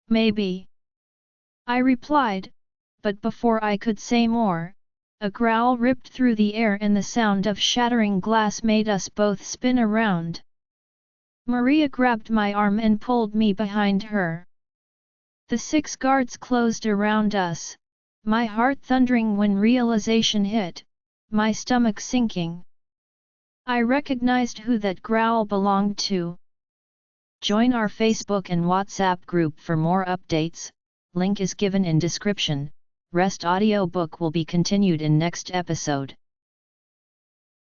Maybe. I replied, but before I could say more, a growl ripped through the air and the sound of shattering glass made us both spin around. Maria grabbed my arm and pulled me behind her. The 6 guards closed around us, my heart thundering when realization hit, my stomach sinking. I recognized who that growl belonged to. Join our Facebook and WhatsApp group for more updates, link is given in description. Rest audiobook will be continued in next episode.